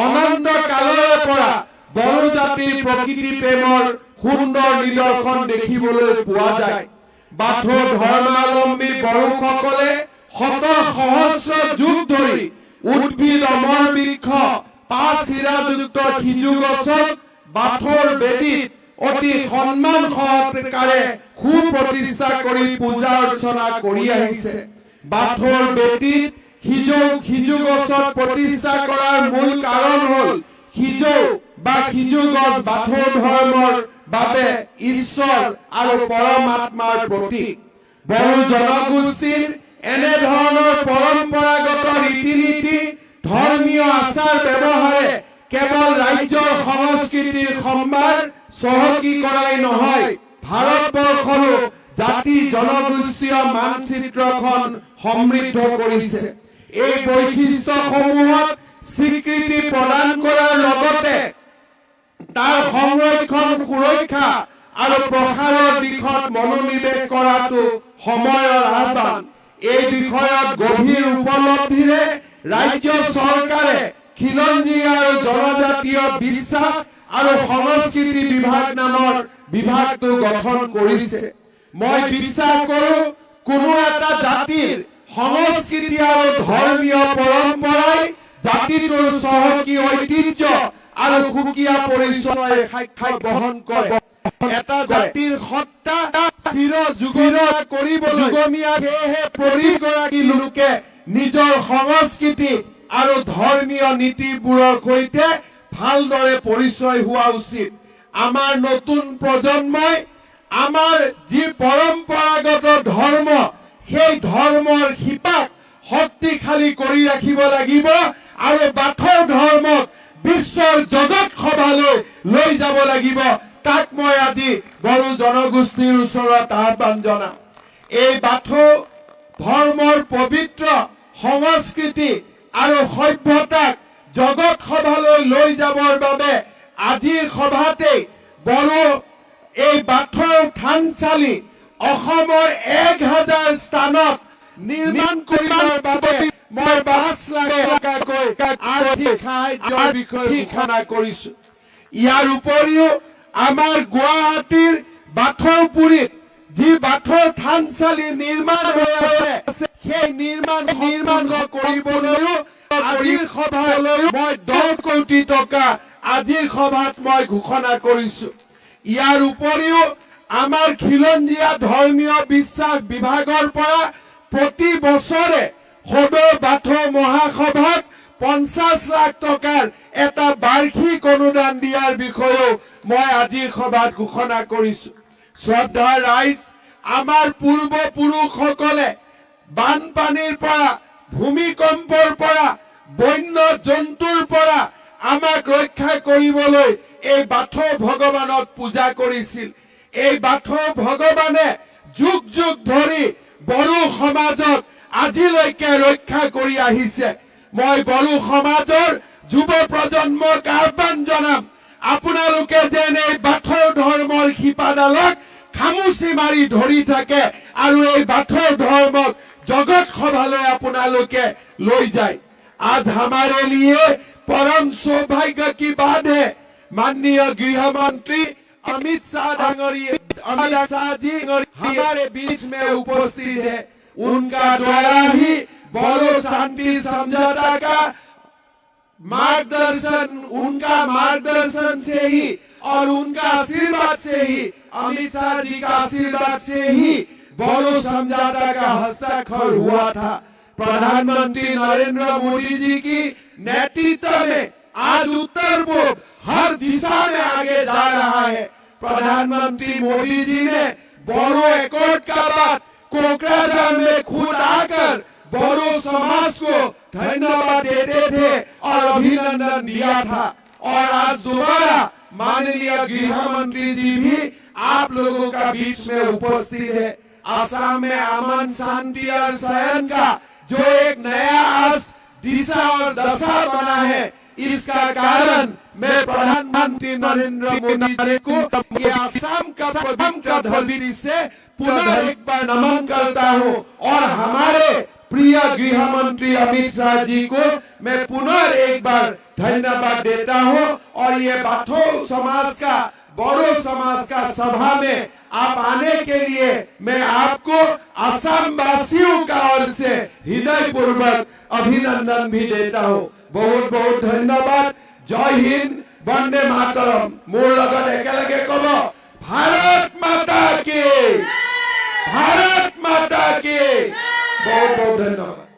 অনন্ত কালৰে পৰা বড়ো জাতিৰ প্ৰকৃতি প্ৰেমৰ সুন্দৰ নিদৰ্শন দেখিবলৈ পোৱা যায়। বাথৌ ধৰ্মাৱলম্বী বড়োসকলে শত সহস্ৰ যুগ ধৰি উদ্ভিদ, অমৰ বৃক্ষ চিৰাযুক্ত সিজু গছত বাথৰ বেদীত অতি সন্মান সহকাৰে সুপ্ৰতিষ্ঠা কৰি পূজা অৰ্চনা কৰি আহিছে। বাথৰ বেদীত সিজু গছত প্ৰতিষ্ঠা কৰাৰ মূল কাৰণ হ'ল সিজু গছ বাথৌ ধৰ্মৰ বাবে ঈশ্বৰ আৰু পৰমাত্মাৰ প্ৰতীক। বড়ো জনগোষ্ঠীৰ এনে ধৰণৰ পৰম্পৰাগত ৰীতি নীতি ধৰ্মীয় আচাৰ ব্যৱহাৰে কেৱল ৰাজ্যৰ সংস্কৃতিৰ সম্মান চহকী কৰাই নহয়, ভাৰতবৰ্ষৰো জাতি জনগোষ্ঠীয় মানচিত্ৰখন সমৃদ্ধ কৰিছে। এই বৈশিষ্ট্যসমূহক স্বীকৃতি প্ৰদান কৰাৰ লগতে তাৰ সংৰক্ষণ সুৰক্ষা আৰু প্ৰসাৰৰ দিশত মনোনিৱেশ কৰাটো সময়ৰ আহ্বান। এই বিষয়ত গভীৰ উপলব্ধিৰে ৰাজ্য চৰকাৰে খিলঞ্জী আৰু জনজাতীয় বিশ্বাস আৰু সংস্কৃতি বিভাগ নামৰ বিভাগটো গঠন কৰিছে। মই বিশ্বাস কৰো কোনো এটা জাতিৰ সংস্কৃতি আৰু ধৰ্মীয় পৰম্পৰাই জাতিটোৰ চহকী ঐতিহ্য আৰু সুকীয়া পৰিচয় সাক্ষ্য বহন কৰে। এটা জাতিৰ সত্তা চিৰযুগীয়া কৰিবলৈ সেয়েহে প্ৰতিগৰাকী লোকে নিজৰ সংস্কৃতি আৰু ধৰ্মীয় নীতিবোৰৰ সৈতে ভালদৰে পৰিচয় হোৱা উচিত। আমাৰ নতুন প্ৰজন্মই আমাৰ যি পৰম্পৰাগত ধৰ্ম সেই ধৰ্মৰ শিপাক শক্তিশালী কৰি ৰাখিব লাগিব আৰু বাথৌ ধৰ্মক বিশ্বৰ জগত সভালৈ লৈ যাব লাগিব। তাক মই আজি বড়ো জনগোষ্ঠীৰ ওচৰত আহ্বান জনাম। এই বাথৌ ধৰ্মৰ পবিত্ৰ সংস্কৃতি আৰু সভ্যতাক জগত সভালৈ লৈ যাবৰ বাবে আজিৰ সভাতেই বড়ো এই বাথৌ থানচালি অসমৰ 1000 স্থানত নিৰ্মাণ কৰিবৰ বাবে মই 5 লাখ টকাকৈ আৰ্থিক সাহায্যৰ বিষয়ে ঘোষণা কৰিছো। ইয়াৰ উপৰিও আমাৰ গুৱাহাটীৰ বাথৌপুৰীত যি বাথৌ থানচালি নিৰ্মাণ হৈ আছে সেই নিৰ্মাণ কৰিবলৈও আজিৰ সভালৈ মই 10 কোটি টকা আজিৰ সভাত মই ঘোষণা কৰিছো। ইয়াৰ উপৰিও আমাৰ খিলঞ্জীয়া ধৰ্মীয় বিশ্বাস বিভাগৰ পৰা প্ৰতি বছৰে সদৌ বাথৌ মহাসভাত 50 লাখ টকাৰ এটা বাৰ্ষিক অনুদান দিয়াৰ বিষয়েও মই আজিৰ সভাত ঘোষণা কৰিছো। শ্ৰদ্ধাৰ ৰাইজ, আমাৰ পূৰ্বপুৰুষসকলে বানপানীৰ পৰা, ভূমিকম্পৰ পৰা, বন্য জন্তুৰ পৰা আমাক ৰক্ষা কৰিবলৈ এই বাথৌ ভগৱানক পূজা কৰিছিল। এই বাথৌ ভগৱানে যুগ যুগ ধৰি বড়ো সমাজক আজিলৈকে ৰক্ষা কৰি আহিছে। মই বড়ো সমাজৰ যুৱ প্ৰজন্মক আহ্বান জনাম, আপোনালোকে যেন এই বাথৌ ধৰ্মৰ শিপাডালক খামুচি মাৰি ধৰি থাকে আৰু এই বাথৌ ধৰ্মক জগত সভালৈ আপোনালোকে লৈ যায়। आज हमारे लिए परम सौभाग्य की बात है, माननीय गृह मंत्री अमित शाह जी हमारे बीच में उपस्थित है। उनका द्वारा ही बड़ो शांति समझौता का मार्गदर्शन, उनका मार्गदर्शन से ही और उनका आशीर्वाद से ही, अमित शाह जी का आशीर्वाद से ही बड़ो समझौता का हस्ताक्षर हुआ था। प्रधानमंत्री नरेंद्र मोदी जी की नेतृत्व में आज उत्तर पूर्व हर दिशा में आगे जा रहा है। प्रधानमंत्री मोदी जी ने बोरो एकॉर्ड का बात कोकराझार में खुद आकर बोरो समाज को धन्यवाद देते थे और अभिनंदन दिया था। और आज दोबारा माननीय गृह मंत्री जी भी आप लोगों का बीच में उपस्थित है। असम में अमन शांति और शयन का जो एक नया आस, दिशा और दशा बना है, इसका कारण मैं प्रधानमंत्री नरेंद्र मोदी जी को ये असम का पवित्र धरती से पुनः एक बार नमन करता हूँ और हमारे प्रिय गृह मंत्री अमित शाह जी को मैं पुनः एक बार धन्यवाद देता हूँ। और ये बाथौ समाज का, बोरो समाज का सभा में आप आने के लिए मैं आपको असम वासियों का ओर से हृदय पूर्वक अभिनंदन भी देता हूँ। बहुत बहुत धन्यवाद। জয় হিন্দ, বন্দে মাতরম। মোৰ লগত একেলগে কব, ভাৰত মাতা কি, ভাৰত মাতা কি। বহুত বহুত ধন্যবাদ।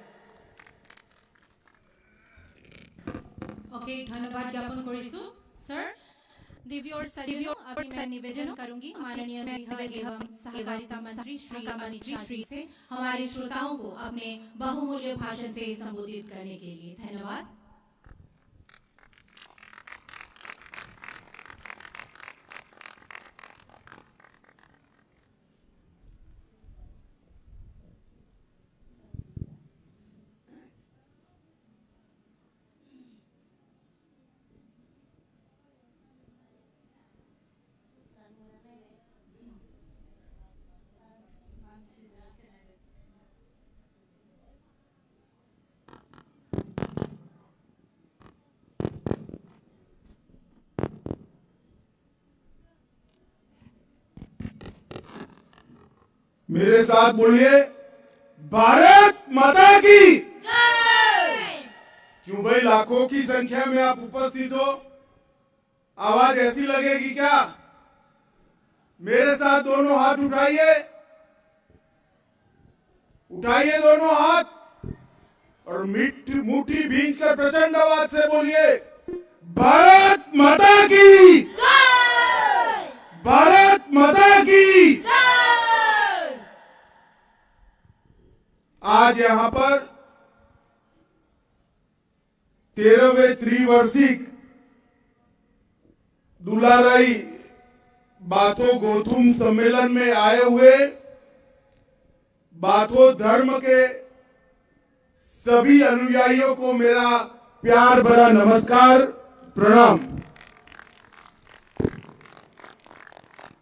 ओके, धन्यवाद ज्ञापन करिसु सर। दिव्योर सचिव अभी मैं निवेदन करूंगी माननीय गृह एवं सहकारिता मंत्री श्री से हमारे श्रोताओं को अपने बहुमूल्य भाषण से संबोधित करने के लिए। धन्यवाद। मेरे साथ बोलिए, भारत माता की जय। क्यों भाई, लाखों की संख्या में आप उपस्थित हो, आवाज ऐसी लगेगी क्या? मेरे साथ दोनों हाथ उठाइए, उठाइए दोनों हाथ और मुट्ठी भींच कर प्रचंड आवाज से बोलिए, भारत माता की जय, भारत माता की जय। आज यहां पर 13वें त्रिवार्षिक दुलाराई बाथो गौतम सम्मेलन में आए हुए बाथो धर्म के सभी अनुयायियों को मेरा प्यार भरा नमस्कार, प्रणाम।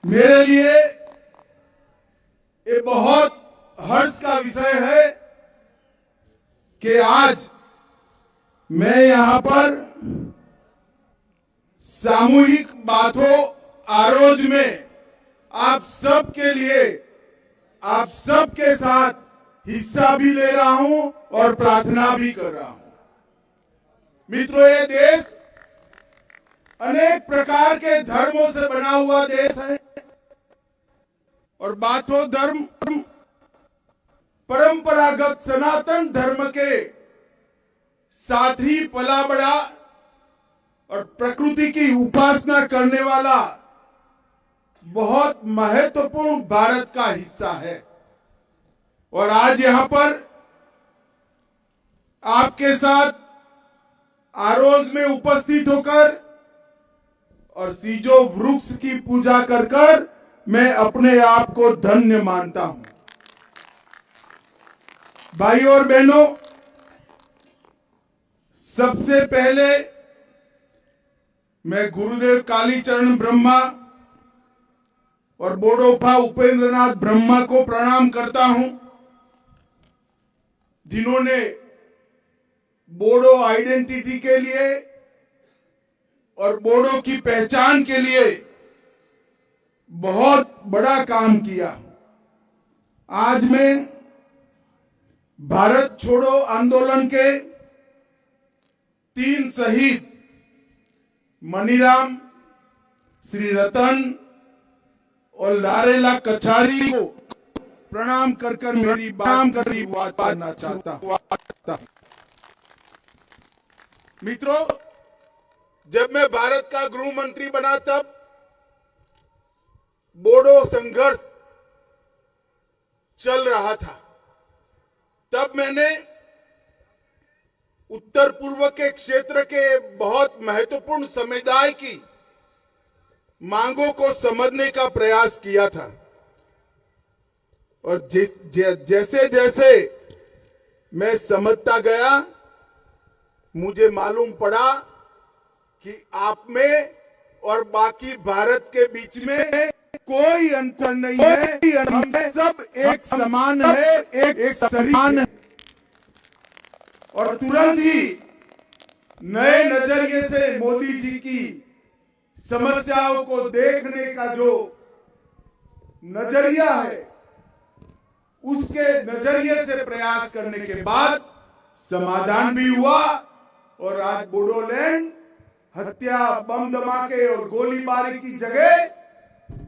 मेरे लिए ये बहुत हर्ष का विषय है कि आज मैं यहां पर सामूहिक बाथो आरोज में आप सब के लिए, आप सब के साथ हिस्सा भी ले रहा हूं और प्रार्थना भी कर रहा हूं। मित्रों, ये देश अनेक प्रकार के धर्मों से बना हुआ देश है और बाथो धर्म परंपरागत सनातन धर्म के साथ ही पला बड़ा और प्रकृति की उपासना करने वाला बहुत महत्वपूर्ण भारत का हिस्सा है। और आज यहां पर आपके साथ आरोज में उपस्थित होकर और सीजो वृक्ष की पूजा कर कर मैं अपने आप को धन्य मानता हूं। भाइयों और बहनों, सबसे पहले मैं गुरुदेव कालीचरण ब्रह्मा और बोडोफा उपेंद्रनाथ ब्रह्मा को प्रणाम करता हूं, जिन्होंने बोडो आइडेंटिटी के लिए और बोडो की पहचान के लिए बहुत बड़ा काम किया। आज मैं भारत छोड़ो आंदोलन के 3 शहीद मनीराम, श्री रतन और लारेला कछारी को प्रणाम कर मेरी बात करना चाहता हूं। मित्रों, जब मैं भारत का गृह मंत्री बना तब बोडो संघर्ष चल रहा था। तब मैंने उत्तर पूर्व के क्षेत्र के बहुत महत्वपूर्ण समुदाय की मांगों को समझने का प्रयास किया था और जैसे जैसे मैं समझता गया, मुझे मालूम पड़ा कि आप में और बाकी भारत के बीच में कोई अंतर नहीं है, हम सब एक समान है, एक समान है। और तुरंत ही नए नजरिए से मोदी जी की समस्याओं को देखने का जो नजरिया है, उसके नजरिए से प्रयास करने के बाद समाधान भी हुआ और आज बोडोलैंड हत्या, बम धमाके और गोलीबारी की जगह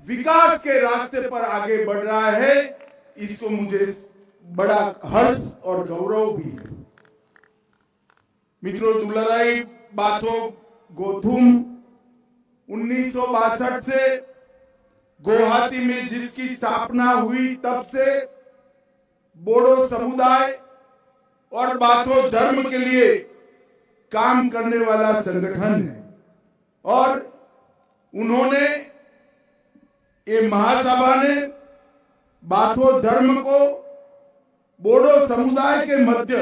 विकास के रास्ते पर आगे बढ़ रहा है। इसको मुझे बड़ा हर्ष और गौरव भी है। मित्रों, दुलाराय बाथो गोथुम 1962 से गुवाहाटी में जिसकी स्थापना हुई, तब से बोडो समुदाय और बाथो धर्म के लिए काम करने वाला संगठन है। और उन्होंने, ये महासभा ने बाथो धर्म को बोडो समुदाय के मध्य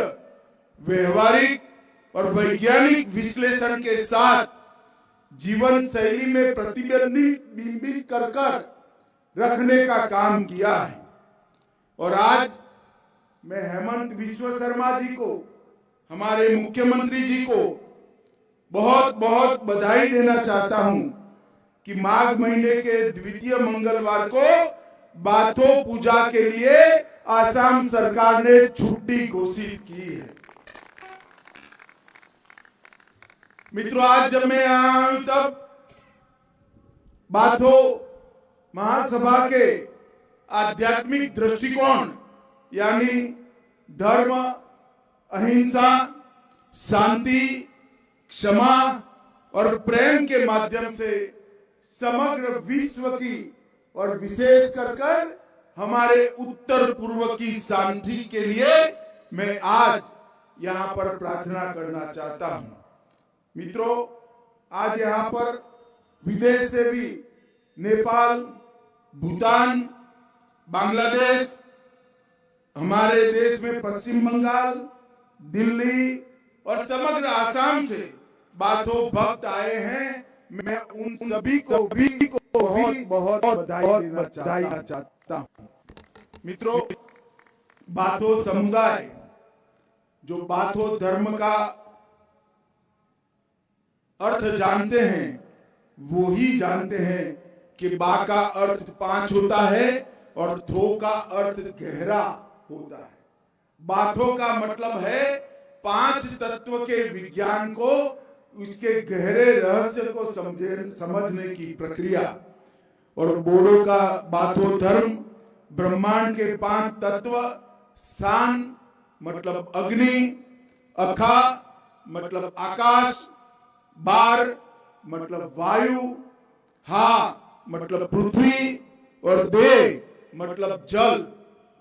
व्यवहारिक और वैज्ञानिक विश्लेषण के साथ जीवन शैली में प्रतिबिंबित कर रखने का काम किया है। और आज मैं हेमंत बिश्व शर्मा जी को, हमारे मुख्यमंत्री जी को बहुत बहुत बधाई देना चाहता हूं कि माघ महीने के द्वितीय मंगलवार को बाथो पूजा के लिए आसाम सरकार ने छुट्टी घोषित की है। मित्रों, आज जब मैं यहाँ आया तब बाथो महासभा के आध्यात्मिक दृष्टिकोण यानी धर्म, अहिंसा, शांति, क्षमा और प्रेम के माध्यम से समग्र विश्व की और विशेष कर हमारे उत्तर पूर्व की शांति के लिए मैं आज यहाँ पर प्रार्थना करना चाहता हूँ। मित्रों, आज यहाँ पर विदेश से भी नेपाल, भूटान, बांग्लादेश, हमारे देश में पश्चिम बंगाल, दिल्ली और समग्र आसाम से बाथो भक्त आए हैं। मैं उन सभी को भी बहुत बधाई देना चाहता हूं। मित्रों, बाथो समुदाय जो बाथो धर्म का अर्थ जानते हैं, वो ही जानते हैं कि बा का अर्थ 5 होता है और थो का अर्थ गहरा होता है। बाथो का मतलब है 5 तत्व के विज्ञान को, उसके गहरे रहस्य को समझने की प्रक्रिया। और बोडो का बाथो धर्म ब्रह्मांड के 5 तत्व, सान मतलब अग्नि, अखा मतलब आकाश, बार मतलब वायु, हा मतलब पृथ्वी और दे मतलब जल,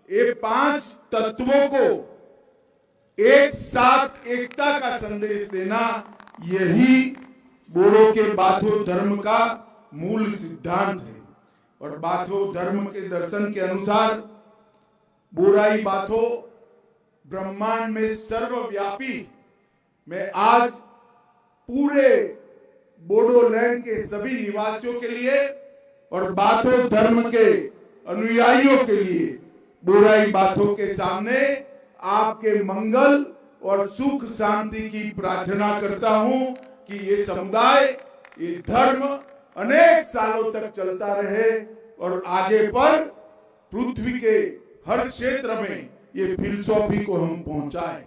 ये 5 तत्वों को एक साथ एकता का संदेश देना, यही बोडो के बाथो धर्म का मूल सिद्धांत है। और बाथो धर्म के दर्शन के अनुसार बोराई बाथो ब्रह्मांड में सर्वव्यापी। मैं आज पूरे बोडोलैंड के सभी निवासियों के लिए और बाथो धर्म के अनुयायियों के लिए बोराई बाथो के सामने आपके मंगल और सुख शांति की प्रार्थना करता हूं कि ये समुदाय, ये धर्म अनेक सालों तक चलता रहे और आगे पर पृथ्वी के हर क्षेत्र में ये फिलसॉफी को हम पहुंचाए।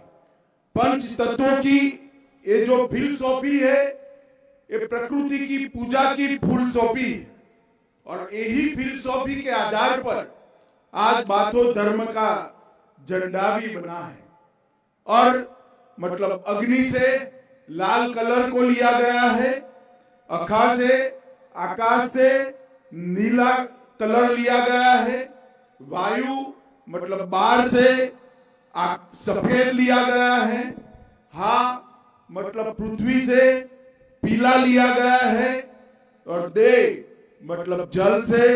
5 तत्वों की ये जो फिलसॉफी है, ये प्रकृति की पूजा की फिलसॉफी, और यही फिलसॉफी के आधार पर आज बाथो धर्म का झंडा भी बना है। और मतलब अग्नि से लाल कलर को लिया गया है, अखा से, आकाश से नीला कलर लिया गया है, वायु मतलब बार से सफेद लिया गया है, हा मतलब पृथ्वी से पीला लिया गया है, और दे मतलब जल से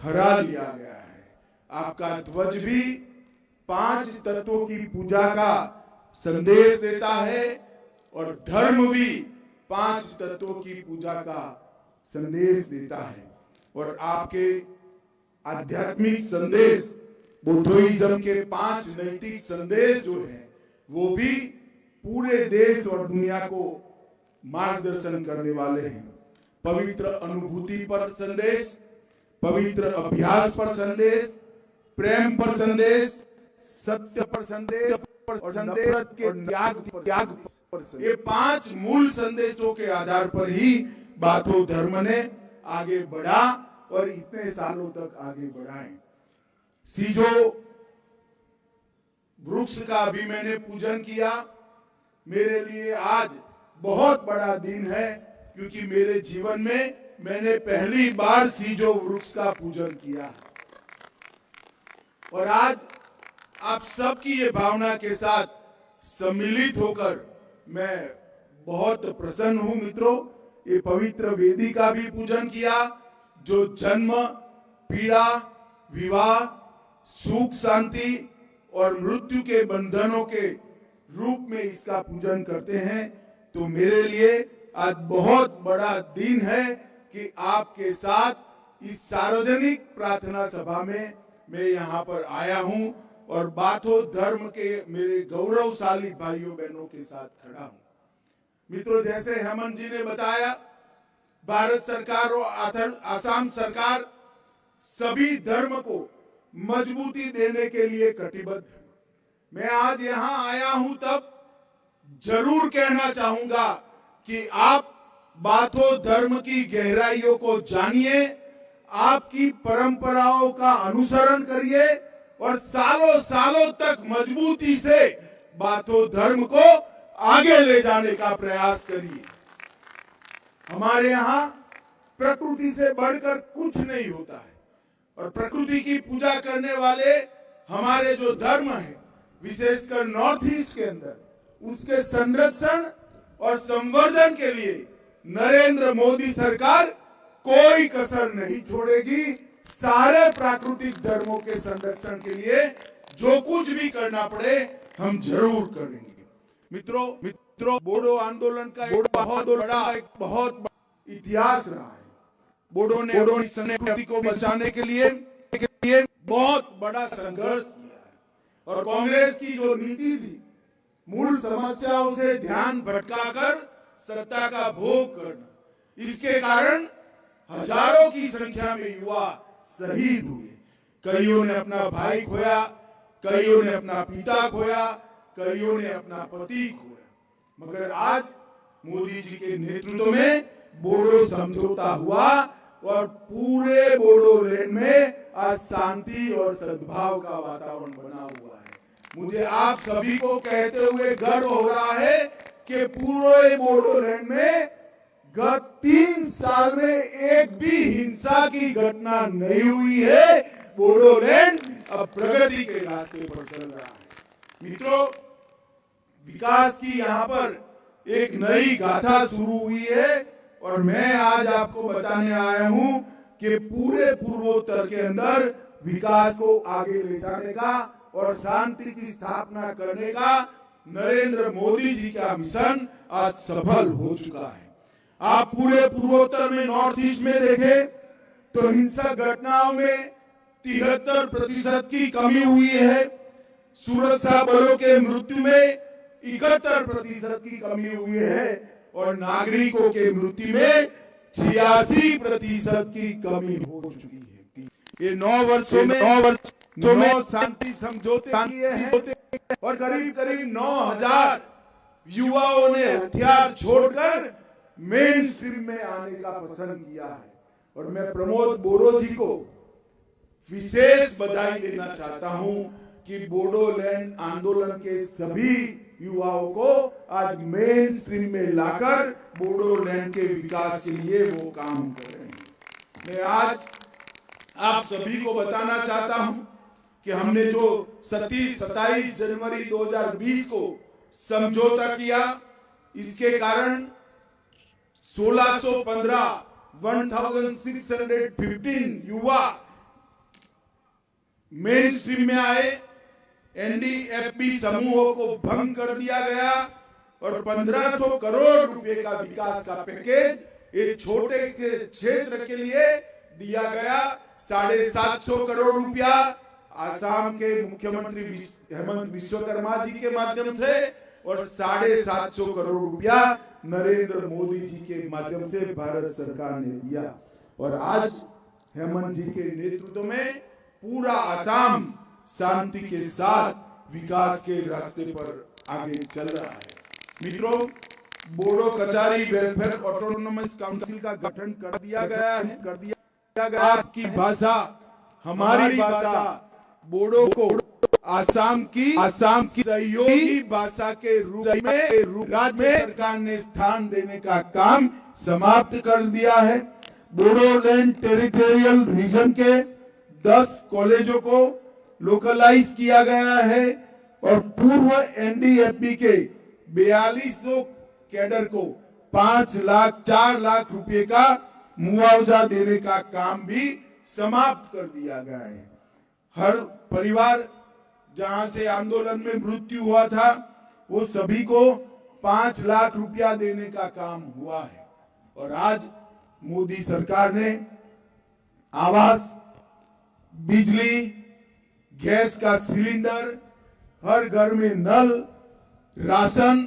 हरा लिया गया है। आपका ध्वज भी 5 तत्वों की पूजा का संदेश देता है और धर्म भी 5 तत्वों की पूजा का संदेश देता है। और आपके आध्यात्मिक संदेश, बुद्धिज्म के 5 नैतिक संदेश जो है, वो भी पूरे देश और दुनिया को मार्गदर्शन करने वाले हैं। पवित्र अनुभूति पर संदेश, पवित्र अभ्यास पर संदेश, प्रेम पर संदेश, सत्य पर संदेश और संदेश के त्याग ये 5 मूल संदेशों के आधार पर ही बाथो धर्म ने आगे बढ़ा और इतने सालों तक आगे बढ़ा है। सीजो वृक्ष का भी मैंने पूजन किया। मेरे लिए आज बहुत बड़ा दिन है क्योंकि मेरे जीवन में मैंने पहली बार सीजो वृक्ष का पूजन किया और आज आप सबकी ये भावना के साथ सम्मिलित होकर मैं बहुत प्रसन्न हूं। मित्रों, ये पवित्र वेदी का भी पूजन किया जो जन्म, पीड़ा, विवाह, सुख, शांति और मृत्यु के बंधनों के रूप में इसका पूजन करते हैं। तो मेरे लिए आज बहुत बड़ा दिन है कि आपके साथ इस सार्वजनिक प्रार्थना सभा में मैं यहाँ पर आया हूँ और बाथो धर्म के मेरे गौरवशाली भाइयों बहनों के साथ खड़ा हूँ। मित्रों, जैसे हेमंत जी ने बताया, भारत सरकार और आसाम सरकार सभी धर्म को मजबूती देने के लिए कटिबद्ध है। मैं आज यहाँ आया हूं तब जरूर कहना चाहूंगा कि आप बाथो धर्म की गहराइयों को जानिए, आपकी परंपराओं का अनुसरण करिए और सालों सालों तक मजबूती से बाथो धर्म को आगे ले जाने का प्रयास करिए। हमारे यहाँ प्रकृति से बढ़कर कुछ नहीं होता है और प्रकृति की पूजा करने वाले हमारे जो धर्म है, विशेषकर नॉर्थ ईस्ट के अंदर, उसके संरक्षण और संवर्धन के लिए नरेंद्र मोदी सरकार कोई कसर नहीं छोड़ेगी। सारे प्राकृतिक धर्मों के संरक्षण के लिए जो कुछ भी करना पड़े हम जरूर करेंगे। मित्रों, बोडो आंदोलन का एक बहुत बड़ा इतिहास रहा है। बोडो ने संस्कृति को बचाने के लिए बहुत बड़ा संघर्ष किया है और कांग्रेस की जो नीति थी, मूल समस्याओं से ध्यान भटकाकर सत्ता का भोग करना, इसके कारण हजारों की संख्या में युवा शहीद हुए। कईयों ने अपना भाई खोया, कईयों ने अपना पिता खोया, कईयों ने अपना पति खोया। मगर आज मोदी जी के नेतृत्व में बोडो समझौता हुआ और पूरे बोडोलैंड में आज शांति और सद्भाव का वातावरण बना हुआ है। मुझे आप सभी को कहते हुए गर्व हो रहा है कि पूरे बोडोलैंड में गत 3 साल में एक भी हिंसा की घटना नहीं हुई है। बोडोलैंड अब प्रगति के रास्ते पर चल रहा है। मित्रों, विकास की यहाँ पर एक नई गाथा शुरू हुई है और मैं आज आपको बताने आया हूं कि पूरे पूर्वोत्तर के अंदर विकास को आगे ले जाने का और शांति की स्थापना करने का नरेंद्र मोदी जी का मिशन आज सफल हो चुका है। आप पूरे पूर्वोत्तर में, नॉर्थ ईस्ट में देखें तो हिंसक घटनाओं में 73% की कमी हुई है। सुरक्षा बलों के मृत्यु में 71% की कमी हुई है और नागरिकों के मृत्यु में 86% की कमी हो चुकी है। ये 9 वर्षों में शांति समझौते किए हैं और करीब 9,000 युवाओं ने हथियार छोड़कर मेन स्ट्रीम में आने का पसंद किया है। और मैं प्रमोद बोरो जी को विशेष बधाई देना चाहता हूं कि बोडोलैंड आंदोलन के सभी युवाओं को आज मेन स्ट्रीम में लाकर बोडोलैंड के विकास के लिए वो काम कर रहे हैं। मैं आज आप सभी को बताना चाहता हूं कि हमने जो 27 जनवरी 2020 को समझौता किया, इसके कारण 1615 युवा मेन स्ट्रीम में आए। एनडीएफबी समूहों को भंग कर दिया गया और 1500 करोड़ रुपए का विकास का पैकेज एक छोटे के क्षेत्र के लिए दिया गया। 750 करोड़ रुपया आसाम के मुख्यमंत्री हेमंत विश्वकर्मा जी के माध्यम से और 750 करोड़ रुपया नरेंद्र मोदी जी के माध्यम से भारत सरकार ने दिया। और आज हेमंत जी के नेतृत्व में पूरा आसाम शांति के साथ विकास के रास्ते पर आगे चल रहा है। मित्रों, Bodo Kachari welfare autonomous council का गठन कर दिया गया है। आपकी भाषा हमारी भाषा बोडो को आसाम की सहयोगी भाषा के रूप में राज्य सरकार ने स्थान देने का काम समाप्त कर दिया है। बोडोलैंड टेरिटोरियल रीजन के 10 कॉलेजों को लोकलाइज किया गया है और पूर्व एनडीएफबी के 4200 कैडर को 4 लाख रुपए का मुआवजा देने का काम भी समाप्त कर दिया गया है। हर परिवार जहां से आंदोलन में मृत्यु हुआ था वो सभी को 5 लाख रुपया देने का काम हुआ है। और आज मोदी सरकार ने आवास, बिजली, गैस का सिलेंडर, हर घर में नल, राशन,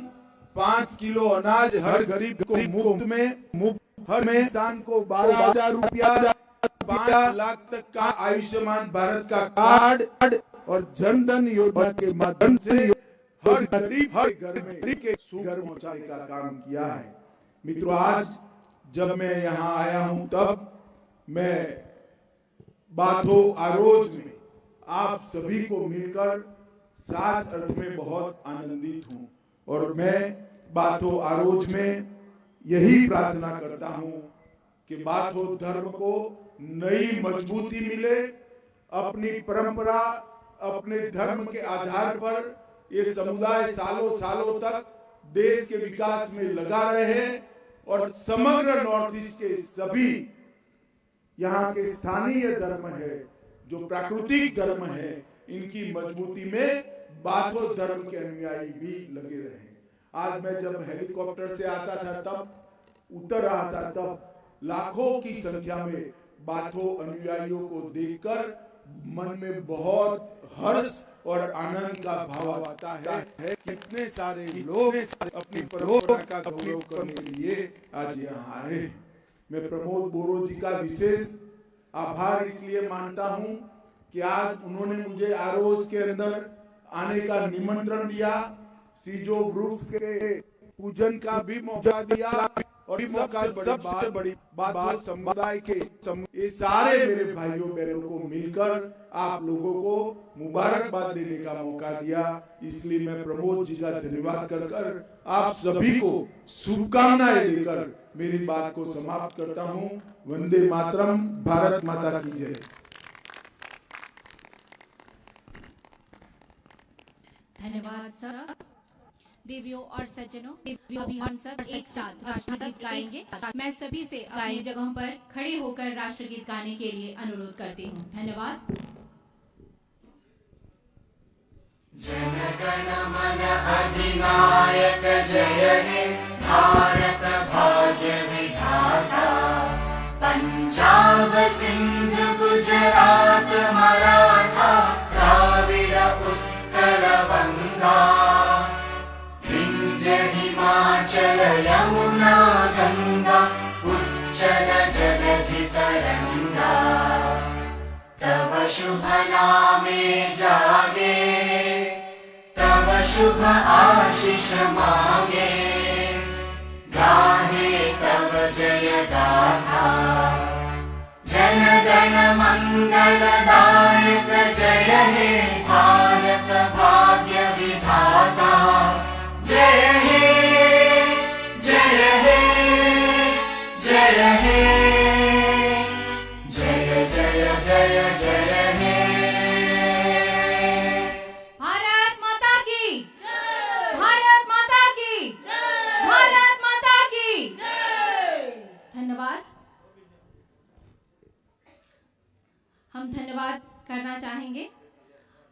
5 किलो अनाज हर गरीब को मुफ्त, हर इंसान को 12,000 रुपया, 5 लाख तक का आयुष्मान भारत का कार्ड और जनधन योजना के माध्यम से हर गरीब हर घर में सुगर पहुंचाने का काम किया है। मित्रों, आज जब मैं यहाँ आया हूँ तब मैं बाथो आरोज में आप सभी को मिलकर साथ अर्थ में बहुत आनंदित हूँ और मैं बाथो आरोज में यही प्रार्थना करता हूँ कि बाथो धर्म को नई मजबूती मिले, अपनी परंपरा, अपने धर्म के आधार पर ये समुदाय सालों तक देश के विकास में लगा रहे और समग्र नॉर्थ ईस्ट के सभी यहाँ के स्थानीय धर्म है, जो प्राकृतिक धर्म है, इनकी मजबूती में बाथो धर्म के अनुयायी भी लगे रहे। आज मैं जब हेलीकॉप्टर से आता था तब उतर रहा था तब लाखों की संख्या में बाथो अनुयायियों को देखकर मन में बहुत हर्ष और आनंद का भाव आता है। कितने सारे लोग अपनी परंपरा का गौरव करने के लिए आज यहाँ आए। मैं प्रमोद बोरो जी का विशेष आभार इसलिए मानता हूँ कि आज उन्होंने मुझे आरोज के अंदर आने का निमंत्रण दिया, सीजो ग्रुप के पूजन का भी मौका दिया और सबसे बड़ी बात समुदाय के ये सारे मेरे भाइयों बहनों को मिलकर आप लोगों को मुबारकबाद देने का मौका दिया। इसलिए मैं प्रमोद जी का धन्यवाद कर आप सभी को शुभकामनाएं देकर मेरी बात को समाप्त करता हूँ। वंदे मातरम, भारत माता की जय। धन्यवाद सर। देवियों और सज्जनों, अभी हम सब एक साथ राष्ट्रगीत गाएंगे। मैं सभी से अपनी जगहों पर खड़े होकर राष्ट्रगीत गाने के लिए अनुरोध करती हूँ। धन्यवाद। जन गण मन अधिनायक जय हे भारत भाग्य विधाता, पंजाब सिंध गुजरात मराठा द्राविड़ उत्कल बंगा, हिमाचल यमुना गंगा उच्चल जलधि तरंगा, तव शुभ नामे जागे, तव शुभ आशीष मांगे, गाहे तव जय गाथा। जन गण मंगल दायक जय हे भारत भाग्य विधाता, जय हे जय हे जय हे जय जय जय जय हे। भारत माता की, भारत माता की, भारत माता की। धन्यवाद। हम धन्यवाद करना चाहेंगे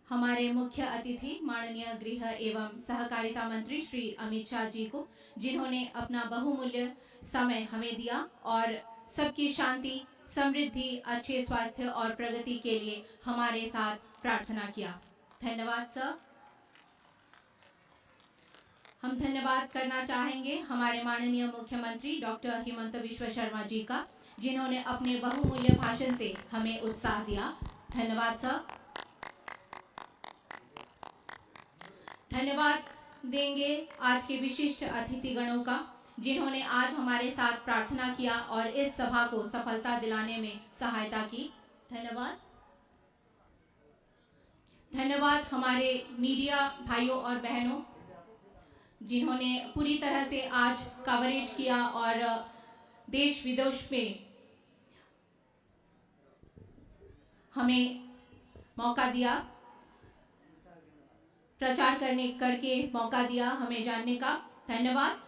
हमारे मुख्य अतिथि माननीय गृह एवं सहकारिता मंत्री श्री अमित शाह जी को, जिन्होंने अपना बहुमूल्य समय हमें दिया और सबकी शांति, समृद्धि, अच्छे स्वास्थ्य और प्रगति के लिए हमारे साथ प्रार्थना किया। धन्यवाद सर। हम धन्यवाद करना चाहेंगे हमारे माननीय मुख्यमंत्री डॉक्टर हिमंत बिस्वा शर्मा जी का, जिन्होंने अपने बहुमूल्य भाषण से हमें उत्साह दिया। धन्यवाद सर। धन्यवाद देंगे आज के विशिष्ट अतिथिगणों का, जिन्होंने आज हमारे साथ प्रार्थना किया और इस सभा को सफलता दिलाने में सहायता की। धन्यवाद। धन्यवाद हमारे मीडिया भाइयों और बहनों, जिन्होंने पूरी तरह से आज कवरेज किया और देश विदेश में हमें मौका दिया, प्रचार करके मौका दिया हमें जानने का। धन्यवाद।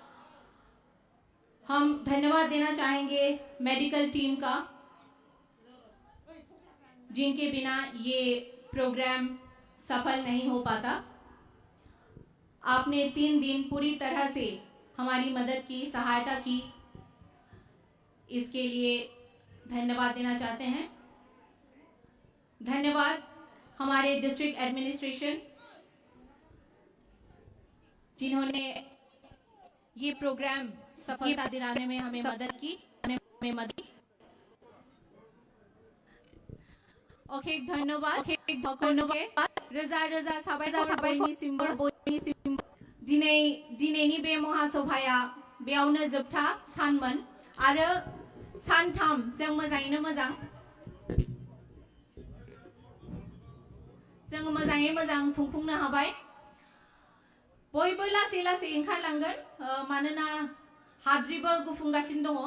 हम धन्यवाद देना चाहेंगे मेडिकल टीम का, जिनके बिना ये प्रोग्राम सफल नहीं हो पाता। आपने 3 दिन पूरी तरह से हमारी मदद की, सहायता की, इसके लिए धन्यवाद देना चाहते हैं। धन्यवाद हमारे डिस्ट्रिक्ट एडमिनिस्ट्रेशन, जिन्होंने ये प्रोग्राम सफलता दिलाने में हमें मदद की। ओके, धन्यवाद। रोजा रोजा साबायखर बयनिसिमबो। दिनैनि बे महासभाया बेयावनो जोबथा सानमोन आरो सानथाम जों मोजाङैनो मोजां खुंफुंनो हाबाय। बयबो लासै लासै ओंखारलांगोन, मानोना हाद्रिबो गुफुंगासिनो दङ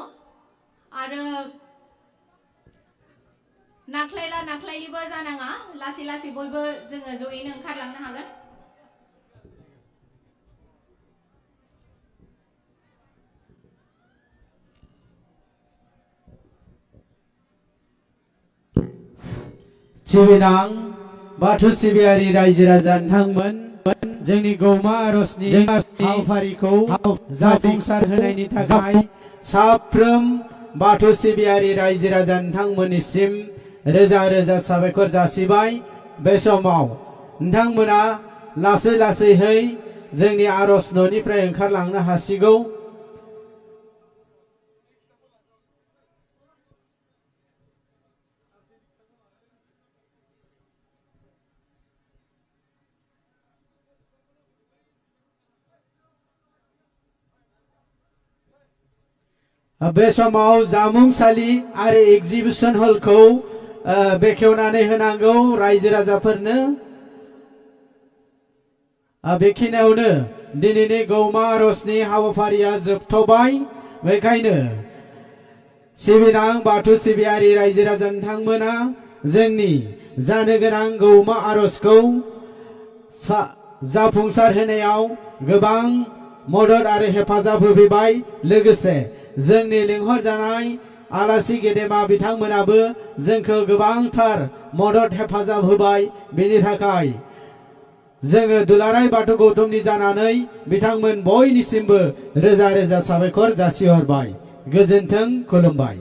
आरो नाख्लायलिबो जानाङा। लासै लासै बयबो जोङो जयैनो ओंखारलांनो हागोन। सिबिनां बाथौ सिबियारि रायजो राजा नोंथांमोन, जोंनि गौमा आरजनि हाबाफारिखौ जाफुंसार होनायनि थाखाय साफ्रोम बाथौ सिबियारि रायजो राजा नोंथांमोननिसिम रोजा रोजा साबायखर जासिबाय। बे समाव नोंथांमोना लासै लासैहै जोंनि आरज न'निफ्राय ओंखारलांनो हासिगौ। बे समाव जामुंसालि आरो एक्जिबिशन हलखौ बेखेवनानै होनांगौ रायजो राजाफोरनो। बेखिनियावनो दिनैनि गौमा आरजनि हाबाफारिया जोबथ'बाय। बेखायनो सिबिनां बाथौ सिबियारि रायजो राजा नोंथांमोना जोंनि जानो गोनां गौमा आरजखौ जाफुंसार होनायाव गोबां मदद आरो हेफाजाब होफैबाय। लोगोसे जोंनि लिंहरजानाय आलासि गेदेमा बिथांमोनाबो जोंखौ गोबांथार मदद हेफाजाब होबाय। बेनि थाखाय जोङो दुलाराय बाथौ गौतमनि जानानै बिथांमोन बयनिसिमबो रोजा रोजा साबायखर जासिहरबाय। गोजोन्थों, खुलुमबाय।